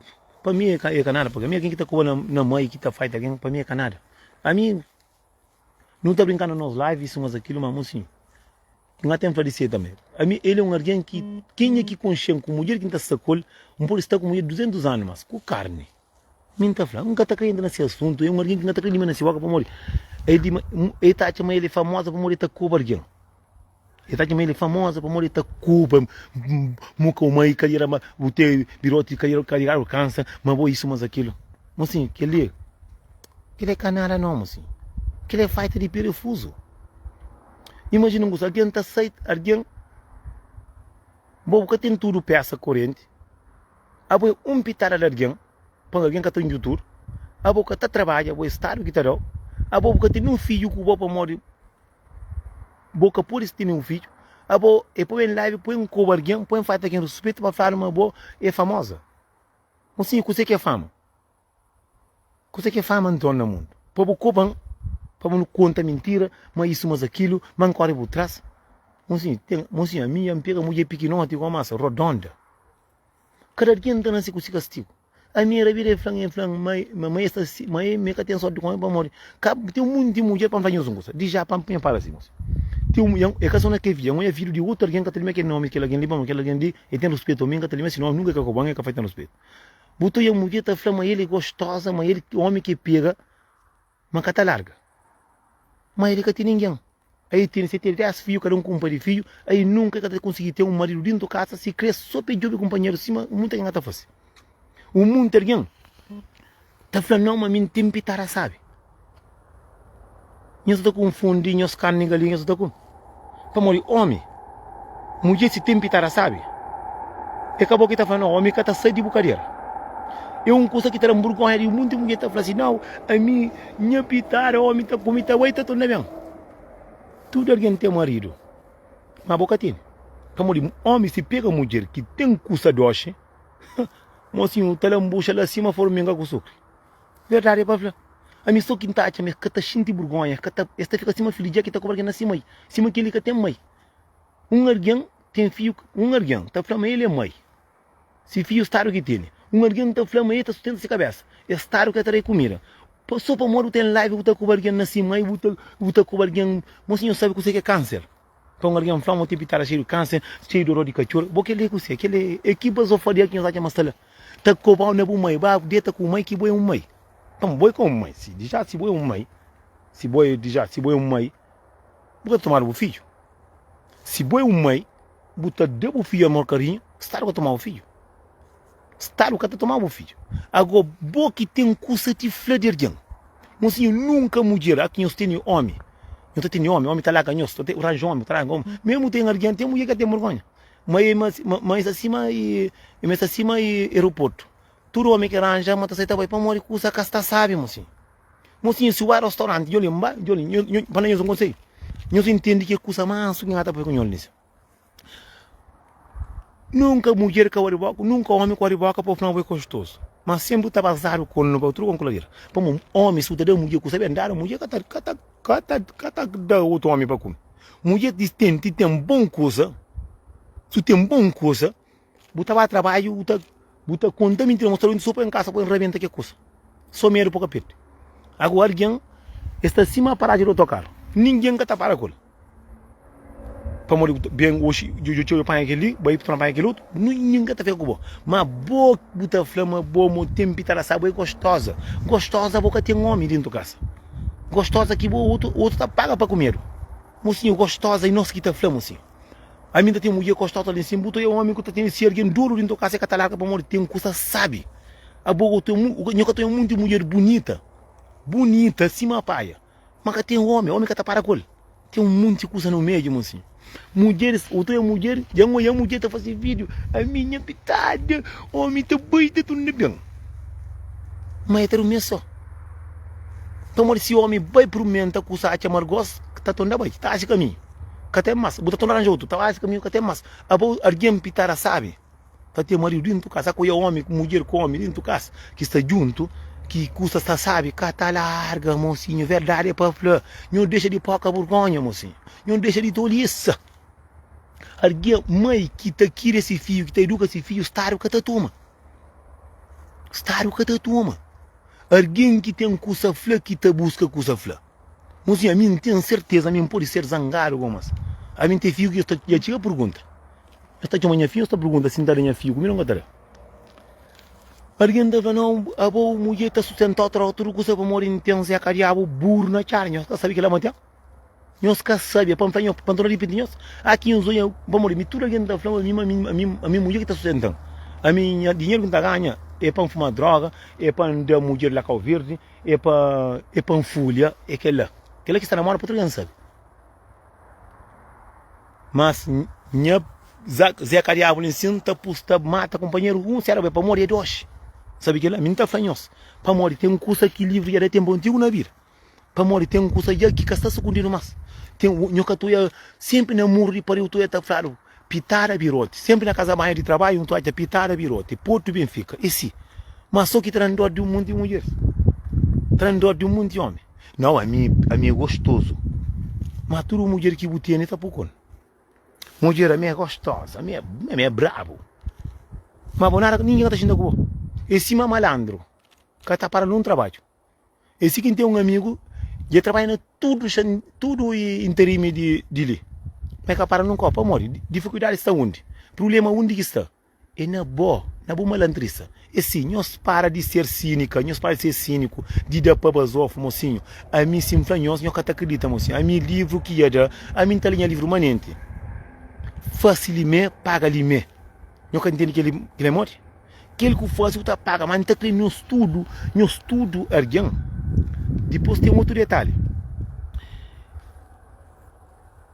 para mim é canada, porque a mim é quem está com na mãe que está feita, para mim é canada. A mim não está brincando nos lives, isso, mas aquilo, mas mocinho. Não tem para dizer também. A mim, ele é um alguém quem é que consciente com mulher que está sacol, não pode estar com mulher 200 anos, mas com carne. Minta fala, nunca tá crendo nesse assunto, é alguém que não tá crendo nesse waka para morrer. Ele tá chamando ele famosa para morrer, tá Cuba alguém. Ele tá chamando ele famosa para morrer, tá Cuba, muca o mãe, carreira, o teu birote, carreira, o câncer, mas vou isso, mas aquilo. Mas assim, que ele é canara não, assim. Que ele é feita de perifuso. Imagina, alguém tá aceito, alguém, bom, que tem tudo peça corrente, abo pitada de alguém, para alguém que está em YouTube, a boca está trabalha, o estado que está lá, a boca tem um filho que o para morrer, boca por isso tem um filho, a boca e põe em live, põe um cobarguinho, põe um fato aqui no respeito para falar uma boa é famosa. Mas sim, você que é fama, você que é fama em torno do mundo, para o coban, para não conta mentira, mas isso, mas aquilo, mas corre por trás. Mas sim, a minha pega mulher pequenota igual massa, redonda. Cada dia não tem esse castigo. A minha vida é flang, mas esta, mas me tem sorte com para morrer. Tem muito de mulher para fazer isso, de já para para assim. Tem é caso na que via, um é filho de outro alguém que tem que nome que alguém liba, que alguém de e tem respeito a mim que tem esse nome nunca que eu banho que faz respeito. Botou a mulher tá falando, mas ele é gostosa, mas ele homem que pega, mas que tá larga. Mas ele que tem ninguém. Aí tem 10 filhos, cada um com um par de filho, aí nunca que conseguir ter um marido dentro da casa, se cresce só pediu o companheiro cima, muita gente tá fazendo. O mundo alguém tá falando, não, mas me tem pitara, sabe? Eu estou confundindo os carnes galinhas, estou com. Para morrer, homem, mulher se tem pitara, sabe? E acabou que tá falando, homem que tá saindo de bucadeira. É uma coisa que tá no burgo, e muita mulher tá falando assim, não, a minha pitara, homem tá comigo, tá tudo bem. Tudo alguém tem marido, mas a boca tem. Para morrer, homem se pega mulher que tem custa doce, mas assim, o talambucha lá cima for menga com sucre. Verdade, para falar. A minha só quinta acha, mas que tá xinti burgonha, que tá, esta fica cima filha que tá com na cima aí, cima que ele que tem mãe. Alguém tem filho, alguém tá falando, ele é mãe. Se filho está o que tem, alguém tá falando, ele tá sustentando essa cabeça, está o que tá aí comida. Só para morrer tem live, botar com alguém na cima aí, botar com alguém, mas senhor sabe que você é câncer. Para alguém falar, um tipo de cheio de câncer, cheio de dor de cachorro, porque ele é que você, aquele equipa só faria que nós já masala. Tá com pau na mãe, vai deta com mãe que boi mãe. Então boi com mãe, se já se boi mãe, se boi mãe, bota tomar o filho. Se boi mãe, bota debo filho amor carinho, está o que tomar o filho. Está o que tomar o filho. Agora boa que tem um curso de fledergão. Mas eu nunca mulher aqui eu tenho homem. Eu tenho homem tá lá canhoso, eu tenho homem, tá lá mesmo tem alguém, tem mulher que tem vergonha. Mas acima e aeroporto. Tudo homem que arranja, mas aceita para morrer com essa casta sabe, mocinho. Mocinho, se o restaurante, eu lembro, para nós não consigo. Nós entende que coisa mais que nada para com nisso. Nunca mulher que o nunca homem que o riboca para não é gostoso. Mas sempre estava azar com o outro com coleira. Para um homem se der mulher que sabe andar, mulher cata da outro homem para comer. Mulher tem bom coisa. Se tem bom coisa, botava trabalho, bota conta mentira, mostrou em sopa em casa, põe rebenta que coisa. Só medo para capete. Agora alguém está acima para de outro carro. Ninguém que está para com ele. Para morrer bem hoje, eu para aquele, vai para aquele outro, ninguém que está fazendo com mas boa, bota flama, boa, mo tempo tá sabe, gostosa. Gostosa, boca tem homem dentro da casa. Gostosa que boa, outro tá paga para comer. Mocinho, gostosa e nós que tá flama, assim. A minha tem mulher gostosa ali em cima, botou um homem que tem esse alguém duro dentro da casa, que tá larga para morrer, tem um coisa sabe. A boca tem muita mulher bonita, cima paia. Mas tem um homem que tá para com ele. Tem um monte de coisa no meio, mocinho. Mulheres, outra mulher, já uma mulher tá fazendo vídeo, a minha pitada, homem tá bem, tá tudo bem. Mas é ter o mesmo só. Então, se o homem vai pro meio, tá com o site amargoso, tá toda bem, tá esse caminho. Que até mais, bota toda na outro, tá esse caminho que até mais. Alguém pitara sabe, tá ter marido dentro do casa, com o homem, com mulher, com homem dentro do casa, que está junto, que custa está sabe, que tá larga, mocinho, verdade é para falar. Não deixa de pouca vergonha, mocinho. Não deixa de toliça. Alguém, mãe, que tá quer esse filho, que tá educa esse filho, está o que tá toma. Está o que tá toma. Alguém que tem coisa flã, que tá busca coisa flã. Mocinho, a mim tenho certeza, a mim pode ser zangado, mas a mim tem filho que já chega a pergunta. Eu estou de minha filha, eu estou perguntando assim, da minha filha, comigo não gostaria. Alguém dava não, a boa mulher está sustentado a tudo que você vai morrer em tempo e a cariabo burro na charla, nós sabe que ela mantém? Nós que sabe, para não para não repetir nós, aqui uns olhos, vamos morrer, me tudo alguém está falando a minha mulher que está sustentando, a minha dinheiro que está ganha é para fumar droga, é para dar mulher lá com verde, é para folha, é aquela que está na mão para outra sabe? Mas minha Zé Cariabo nem senta, pusta, mata companheiro, será para morrer de hoje. Sabe que lá, minha tá falando, para morrer tem curso aqui livre já tem bom tempo na vida. Para morrer tem curso já que está secundando mais. Tem nhoca tu sempre na murri para o tu tá falando, pitara birote, sempre na casa banha de trabalho, tu acha pitara birote, Porto Benfica, esse. Mas só que trandor de mundo de mulher. Trandor de mundo de homem. Não, a mim é gostoso. Mas tudo mulher que botia nem tá pouco. Mulher a minha é gostosa, a minha é bravo. Mas bonara ninguém está achando que esse é malandro, que está para num trabalho. Esse que tem um amigo, já trabalha em tudo interim de lhe. Mas que para num copo, amor, dificuldade está onde? Problema onde que está? É na boa malandriça. E sim, nós para de ser cínica, nós para de ser cínico, de dar para basof, mocinho. A mim simplesmente, nós não acredita, mocinho. A mim livro que ia dar, a mim tá linha livro manente. Facilmente, paga-lhe. Não quer entender que ele morre? Aquele que faz, você paga, mas não está crendo no estudo, alguém. Depois tem outro detalhe.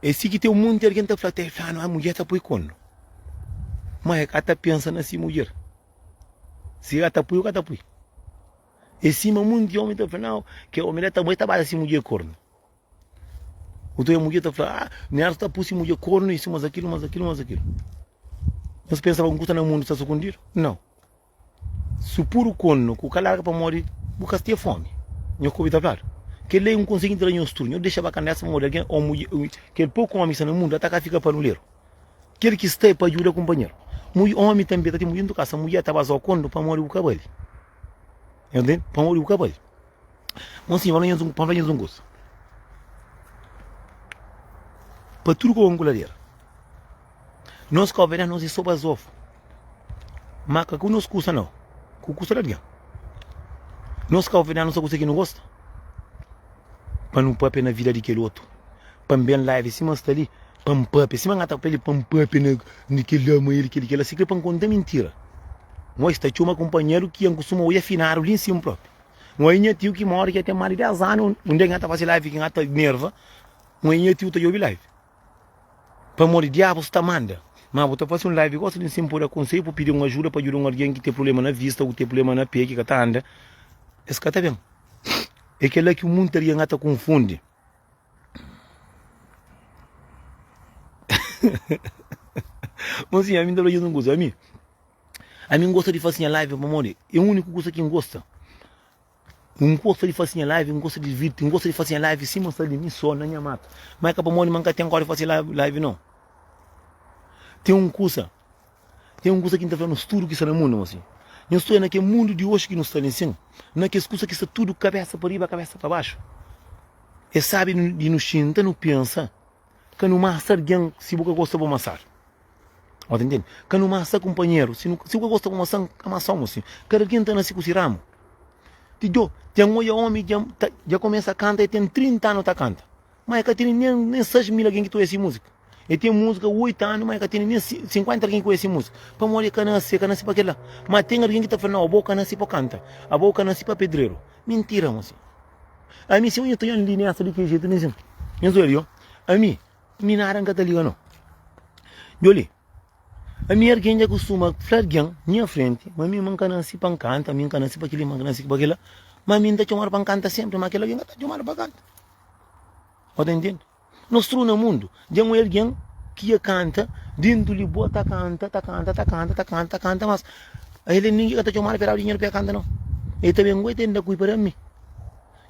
Esse que tem um monte de alguém que está falando, a mulher está por quando? Mas ela está pensando assim, mulher. Se ela está por, ela está por. Esse é um monte de homem está falando, que a mulher também está assim, mulher corno. O teu mulher está falando, nem ela está por si, mulher corno, isso, mas aquilo. Você pensa que um custa no mundo está escondido? Não. Se puro corno, que o cara larga para morrer, o cara tem fome. Não é está claro. Que ele não consegue entrar em um estudo, não deixa bacana essa mulher, que ele pouco homem está no mundo, até que fica para o leiro. Aquele que está para ajudar o companheiro. Muito homem também está muito em casa, a mulher estava só quando para morrer o cabelo. Entende? Para morrer o cabelo. Mas sim, vamos falar em um gosto. Para tudo que eu vou falar. Nós que ouvimos, nós somos azov. Mas que nos custa não. Que custa alguém. Nós que ouvimos, nós somos que não gosta. Para não pape na vida daquele outro. Para bem live, se mas está ali, para pape. Se mas está para ele, para pape naquele ama ele, aquele assim que para contar mentira. Nós está uma companheiro que costuma ir afinar ali em cima próprio. Nós é tio que mora que até mais de 10 anos, onde está fazendo live, que está nerva. Nós é tio que está live. Para morrer diabo está manda. Mas vou fazer um live, gosto de sempre por aconselho, para pedir uma ajuda, para ajudar alguém que tem problema na vista, ou tem problema na pé, que está anda. Esse cara está bem. É aquele que o mundo teria que confunde. Mas sim, a mim não gosta. A mim gosta de fazer live para morrer. É o único coisa que eu gosto. Não gosta de fazer live, não gosta de vídeo, não gosta de fazer live, sim, mas de mim só, na minha mata. Mas é que para morrer, não tem agora de fazer live, não. Tem um coisa que está falando estudo que está no mundo, assim. Eu estou naquele mundo de hoje que nos está assim, naquelas coisas que está tudo cabeça para riba, cabeça para baixo. E sabe, de nos chinta, não pensa, que não massa alguém, se você gosta de amassar. Entende? Que não massa companheiro, se você gosta de amassar, assim, que alguém está nesse ramo. Tem um homem que já começa a cantar e tem 30 anos a cantar. Mas é que tem nem 6 mil alguém que conhece música. E tem música 8 anos, mas que tem nem 50 alguém que conhece música. Para morrer que nasce para aquela. Mas tem alguém que está falando, a boca nasce para cantar, a boca nasce para pedreiro. Mentira, moço. A mim, se eu estou em linha, de que jeito, nem eu sou ali, a mim não arranca da liga, não. Joli, a minha alguém já costuma falar alguém, minha frente, mas a mim não nasce para cantar, a mim não nasce para aquele, não nasce para aquela. Mas a mim está chamando para cantar sempre, mas aquele alguém está chamando para cantar. Entende? Nós estamos no mundo, já um alguém que canta, dentro de boa canta, mas ele ninguém está chamando para dinheiro para cantar, não. Ele também não tem nada para mim.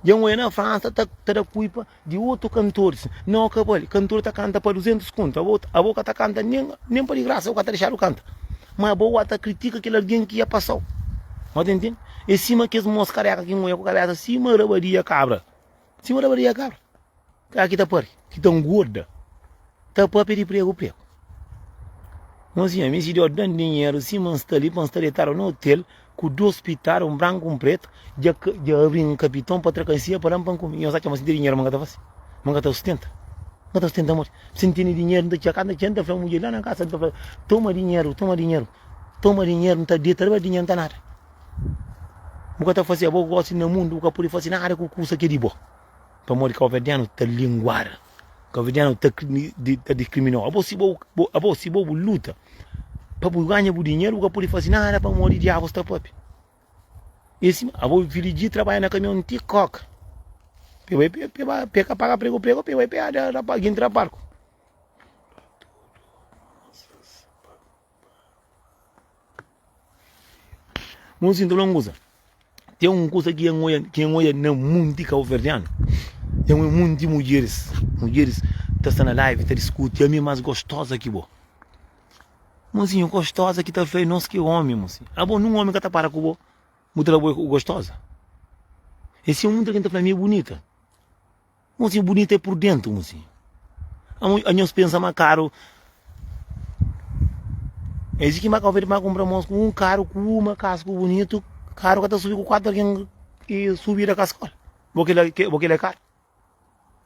Já um na França está da culpa de outro cantor, não acabou, o cantor está canta para 200 contos, a boca está canta nem para de graça, o cara deixar o canta. Mas a boa está critica aquele alguém que ia passar. Entende? E cima que os moços careca que morreu com a cabeça, cima rabaria cabra. Aqui está por que tão gorda, está para pedir prego. Mas sim, a mim se deu dando dinheiro, se man está ali, para estar no hotel, com 2 hospitais, um branco, um preto, já abri um capitão para tracancia para não comer. E eu acho que mas dinheiro, manga tá fácil. Manga tá sustenta. Manga tá sustenta, amor. Se não tem dinheiro, não tinha cada gente, falou mulher lá na casa, toma dinheiro, toma dinheiro. Toma dinheiro, não está dito, não dinheiro, não está nada. Nunca tá fazendo algo assim no mundo, nunca pode fazer nada com o curso aqui de boa. Para morrer que o verdiano está linguar. Que o verdiano está discriminando. A boa se boa luta. Para ganhar o dinheiro, nunca pode fazer nada para morrer de diabo, está próprio. Esse, a boa filho de trabalhar na caminhão de coca. Pega paga prego, pega pega para entrar barco. Não sinto longo usa. Tem coisa que é no mundo de Cabo Verdeano. Tem mundo de mulheres. Mulheres que estão na live, estão discutindo. É a minha mais gostosa aqui, bo. Mocinho, gostosa que está feio, nossa, que homem, mocinho. Ah, bom, não homem que está para com o bo. Muito gostosa. Esse é um mundo que está falando meio bonita. Mocinho, bonita é por dentro, mocinho. A gente pensa mais caro. Esse que vai comprar um carro com uma casca bonito. Caro que está subindo com 4 alguém e subir a cascola. Porque ele é caro.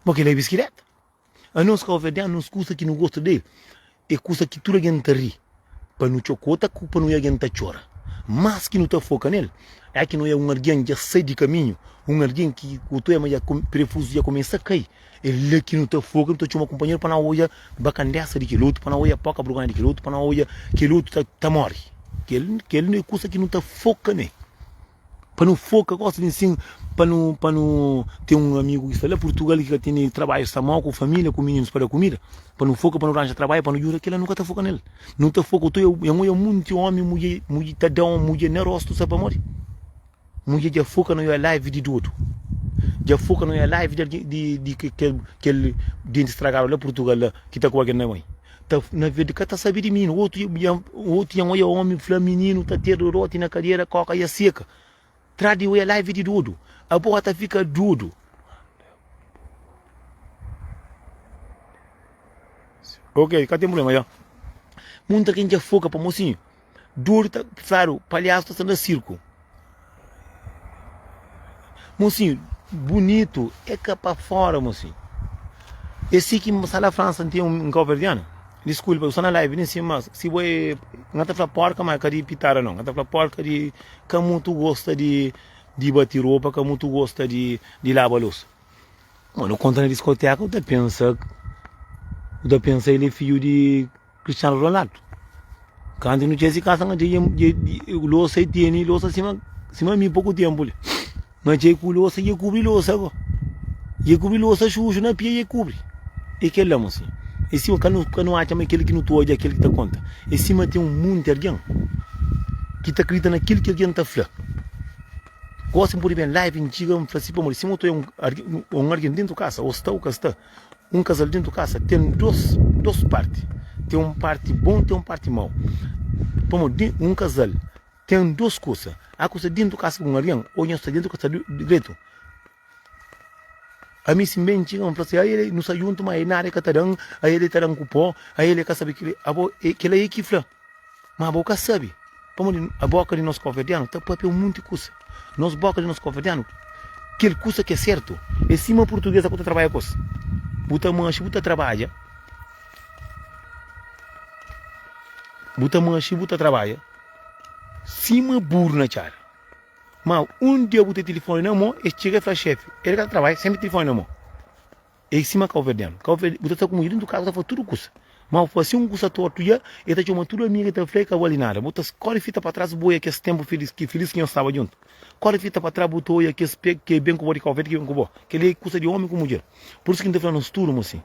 Porque ele é bicicleta. A nós que o nos custa que não gosta dele. E custa que tudo alguém te ri. Para não chocota, para não alguém te chora. Mas que não te foca nele. É que não é um alguém que já sai de caminho. Um alguém que o teu é já prefuso já começa a cair. Ele que não te foca, não te chama companheiro para não olhar bacandessa de quiloto, para não olhar pouca brugana de quiloto, para não olhar quiloto tá morre. Que ele não é custa que não te foca nele. Para não focar, gosto de ensinar, para não ter um amigo que está lá em Portugal que tem trabalho, está mal com a família, com meninos para a comida, para não focar, para não arranjar trabalho, para não ajudar, que ela nunca está focando nele. Não está focando, eu muito homem, mulher, tá dando, mulher não rosto, sabe para morrer. Mulher já foca na live de tudo. Já foca na live de que estragaram lá em Portugal, que está com alguém na mãe. Na verdade, que está sabendo de mim, outro é um homem, menino, está tendo rote na cadeira, coca e a seca. Trade o live de tudo. A boa tá fica tudo. Ok, cá tem problema já. Muita gente já foca para mocinho. Duro tá, claro, palhaço está no circo. Mocinho, bonito, é cá para fora, mocinho. Esse que na França tem um governo. Desculpa, eu estou na live, nem sei mais. Se você não está falando porca, mas que de pitara não. Não está falando porca de que muito gosta de bater roupa, que muito gosta de lavar louça. Mano, quando na discoteca, eu pensa ele é filho de Cristiano Ronaldo. Quando não tinha esse caso, louça e tem louça acima de pouco tempo. Mas tinha com louça e cobre louça agora. E cobre louça chuchu na pia e cobre. E que lá, mocinho. Em cima, quando acha aquele que não te olha, aquele que te conta. Em cima tem um mundo de alguém que está acreditando naquilo que alguém está falando. Gostam por bem live, antiga, assim, para se eu tenho um alguém dentro de casa, ou está, um casal dentro de casa, tem duas partes. Tem uma parte bom, tem uma parte mau. Um casal tem duas coisas. A coisa dentro de casa com alguém, ou está dentro de casa direito. A mim se bem tinha para ser ele não sai junto mas na área que tá dando aí ele tá dando cupom aí ele quer saber que ele é que fala mas a boca sabe a boca de nós converdiano tá para um monte de coisa nós boca de nós converdiano que coisa que é certo é cima portuguesa que trabalha com isso buta manche buta trabalha trabalha cima burro na cara. Mas dia eu botei telefone na mão e chega para chefe. Ele que trabalha sempre telefone na mão. E cima que o verdiano. Você está com dentro do carro, está fazendo tudo coisa. Mas se um coisa torto já, ele está chamando tudo amiga, está freca, não vale nada. Bota corre fita para trás, boia que esse tempo feliz que eu estava junto. Corre fita para trás, botou que esse que é bem com o que é bem com o que ele é coisa de homem com mulher. Por isso que a gente está falando tudo, assim.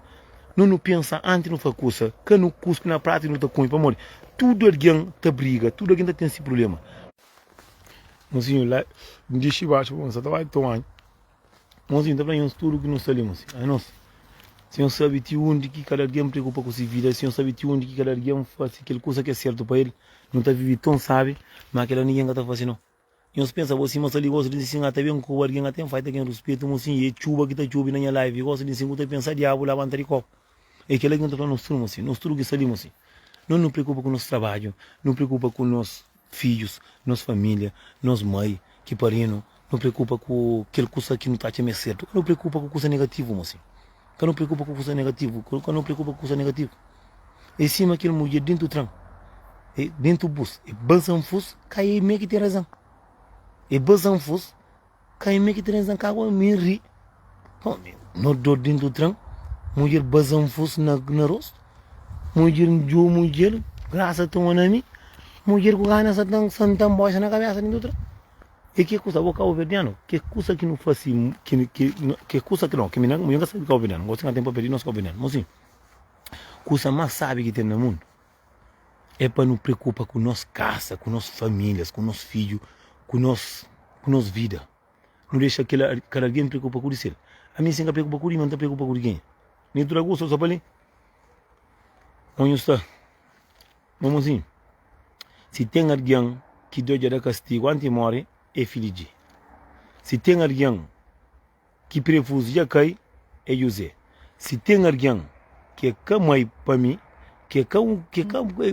Não pensa antes não faz coisa, que não cuspe na prática não está com para morrer. Tudo alguém está briga, tudo alguém tem esse problema. Mocinho, lá, deixa baixo, você vai tomar. Mocinho, tá falando tudo que não sabe, mocinho. Aí nós, se não sabe de onde que cada alguém preocupa com a sua vida, se não sabe de onde que cada alguém faz aquela coisa que é certo para ele, não está vivendo tão sabe, mas aquela ninguém está fazendo. E nós pensamos, você mas ali gosta de ensinar até bem com alguém até faz alguém respeito, mocinho, e chuva que está chovendo na minha live, gosta de ensinar até pensar diabo lá para copo. É aquela que não está falando nós tudo, mocinho, nós tudo que sabe, mocinho. Não nos preocupa com o nosso trabalho, não preocupa com o nosso filhos, nossa família, nossa mãe, que parino, não preocupa com aquele coisa que não está a certo, não preocupa com coisa negativa, moço. Que não preocupa com coisa negativa, que não preocupa com coisa negativa. Em cima aquele mulher dentro do trem, dentro do bus, e bazam fus, cai meio que tem razão. E bazam fus, cai meio que tem razão, que água me ri. No dor dentro do trem, mulher bazam fus na rosto, mulher, graças a tua nome, mulher que ganha essa bosta na cabeça dentro do trem. E que coisa vou cabo verdiano, que coisa que não faz que coisa que não, que minha mulher sabe cabo verdiano, gosto de tempo para pedir nós cabo verdiano, mas sim, coisa mais sabe que tem no mundo é para não preocupar com nossa casa, com nossas famílias, com nossos filhos, com nossa vida. Não deixa que alguém preocupa com isso. A mim sem preocupa com ninguém, não preocupa com ninguém. Nem tu gosta só para ali. Onde está? Vamos assim. Se tem alguém que doja da castigo antes de morrer, é feliz. Se tem alguém que prefere já cai, é José. Se tem alguém que é camai para mim, que é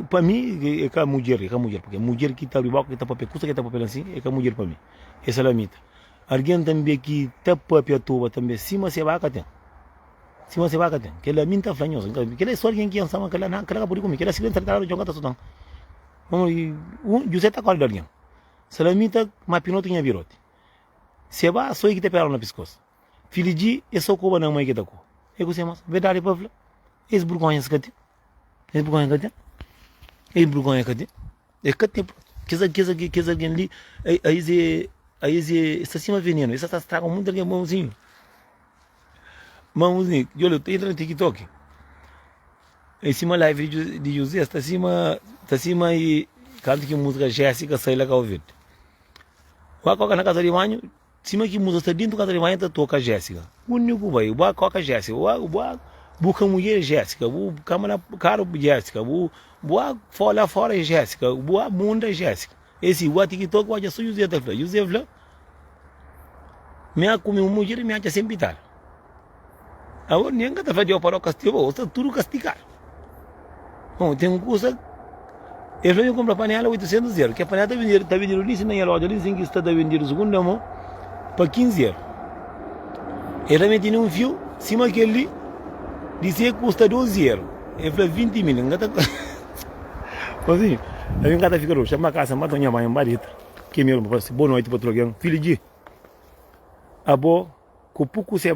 para mim é a mulher, porque a mulher que está rival, que está papel, custa que está papel assim, é a mulher para mim. Essa é a mita. Alguém também que está papel toba também, cima se vai tem. Cima se vai tem. Que ela minta flanhosa, que ela é só alguém que ansama, que ela não, que ela pode comer, que ela se lembra de jogar tá vamos, José está com alguém. Se ela minta, mas pinoto tinha virote. Se vai só que te pega na pescoço. Filho de é só coba na mãe que tá com. É que você mas verdade para falar. Esse burgonha se cate. Esse burgonha cate. Esse burgonha cate. É cate. Que alguém ali aí está cima veneno. Essa está estragando muito alguém mãozinho. Mãozinho. Eu estou no TikTok. Em cima live de José está cima e canta que música Jéssica sai lá com o vídeo. Vai colocar na casa de banho, cima que música está dentro da casa de banho, está toca Jéssica. O único vai, vai colocar Jéssica, vai busca mulher Jéssica, vai câmera caro Jéssica, vai fora Jéssica, vai mundo Jéssica. Esse vai TikTok vai já só José da Flá, José Flá. Minha come uma mulher minha já sempre tá. Agora ninguém está fazendo para o castigo, está tudo castigado. Bom, tem coisa. Eu venho comprar panela 800 euros, que a panela está vendendo ali, se não é loja ali, que está vendendo segunda mão, para 15 euros. Ele também tem um fio, cima daquele, disse que custa 12 euros. Ele falou 20 mil, não está. Assim, a minha gata fica roxa, chama a casa, mata a minha mãe, barita. Que mesmo, boa noite para o filho de. A boa, com pouco se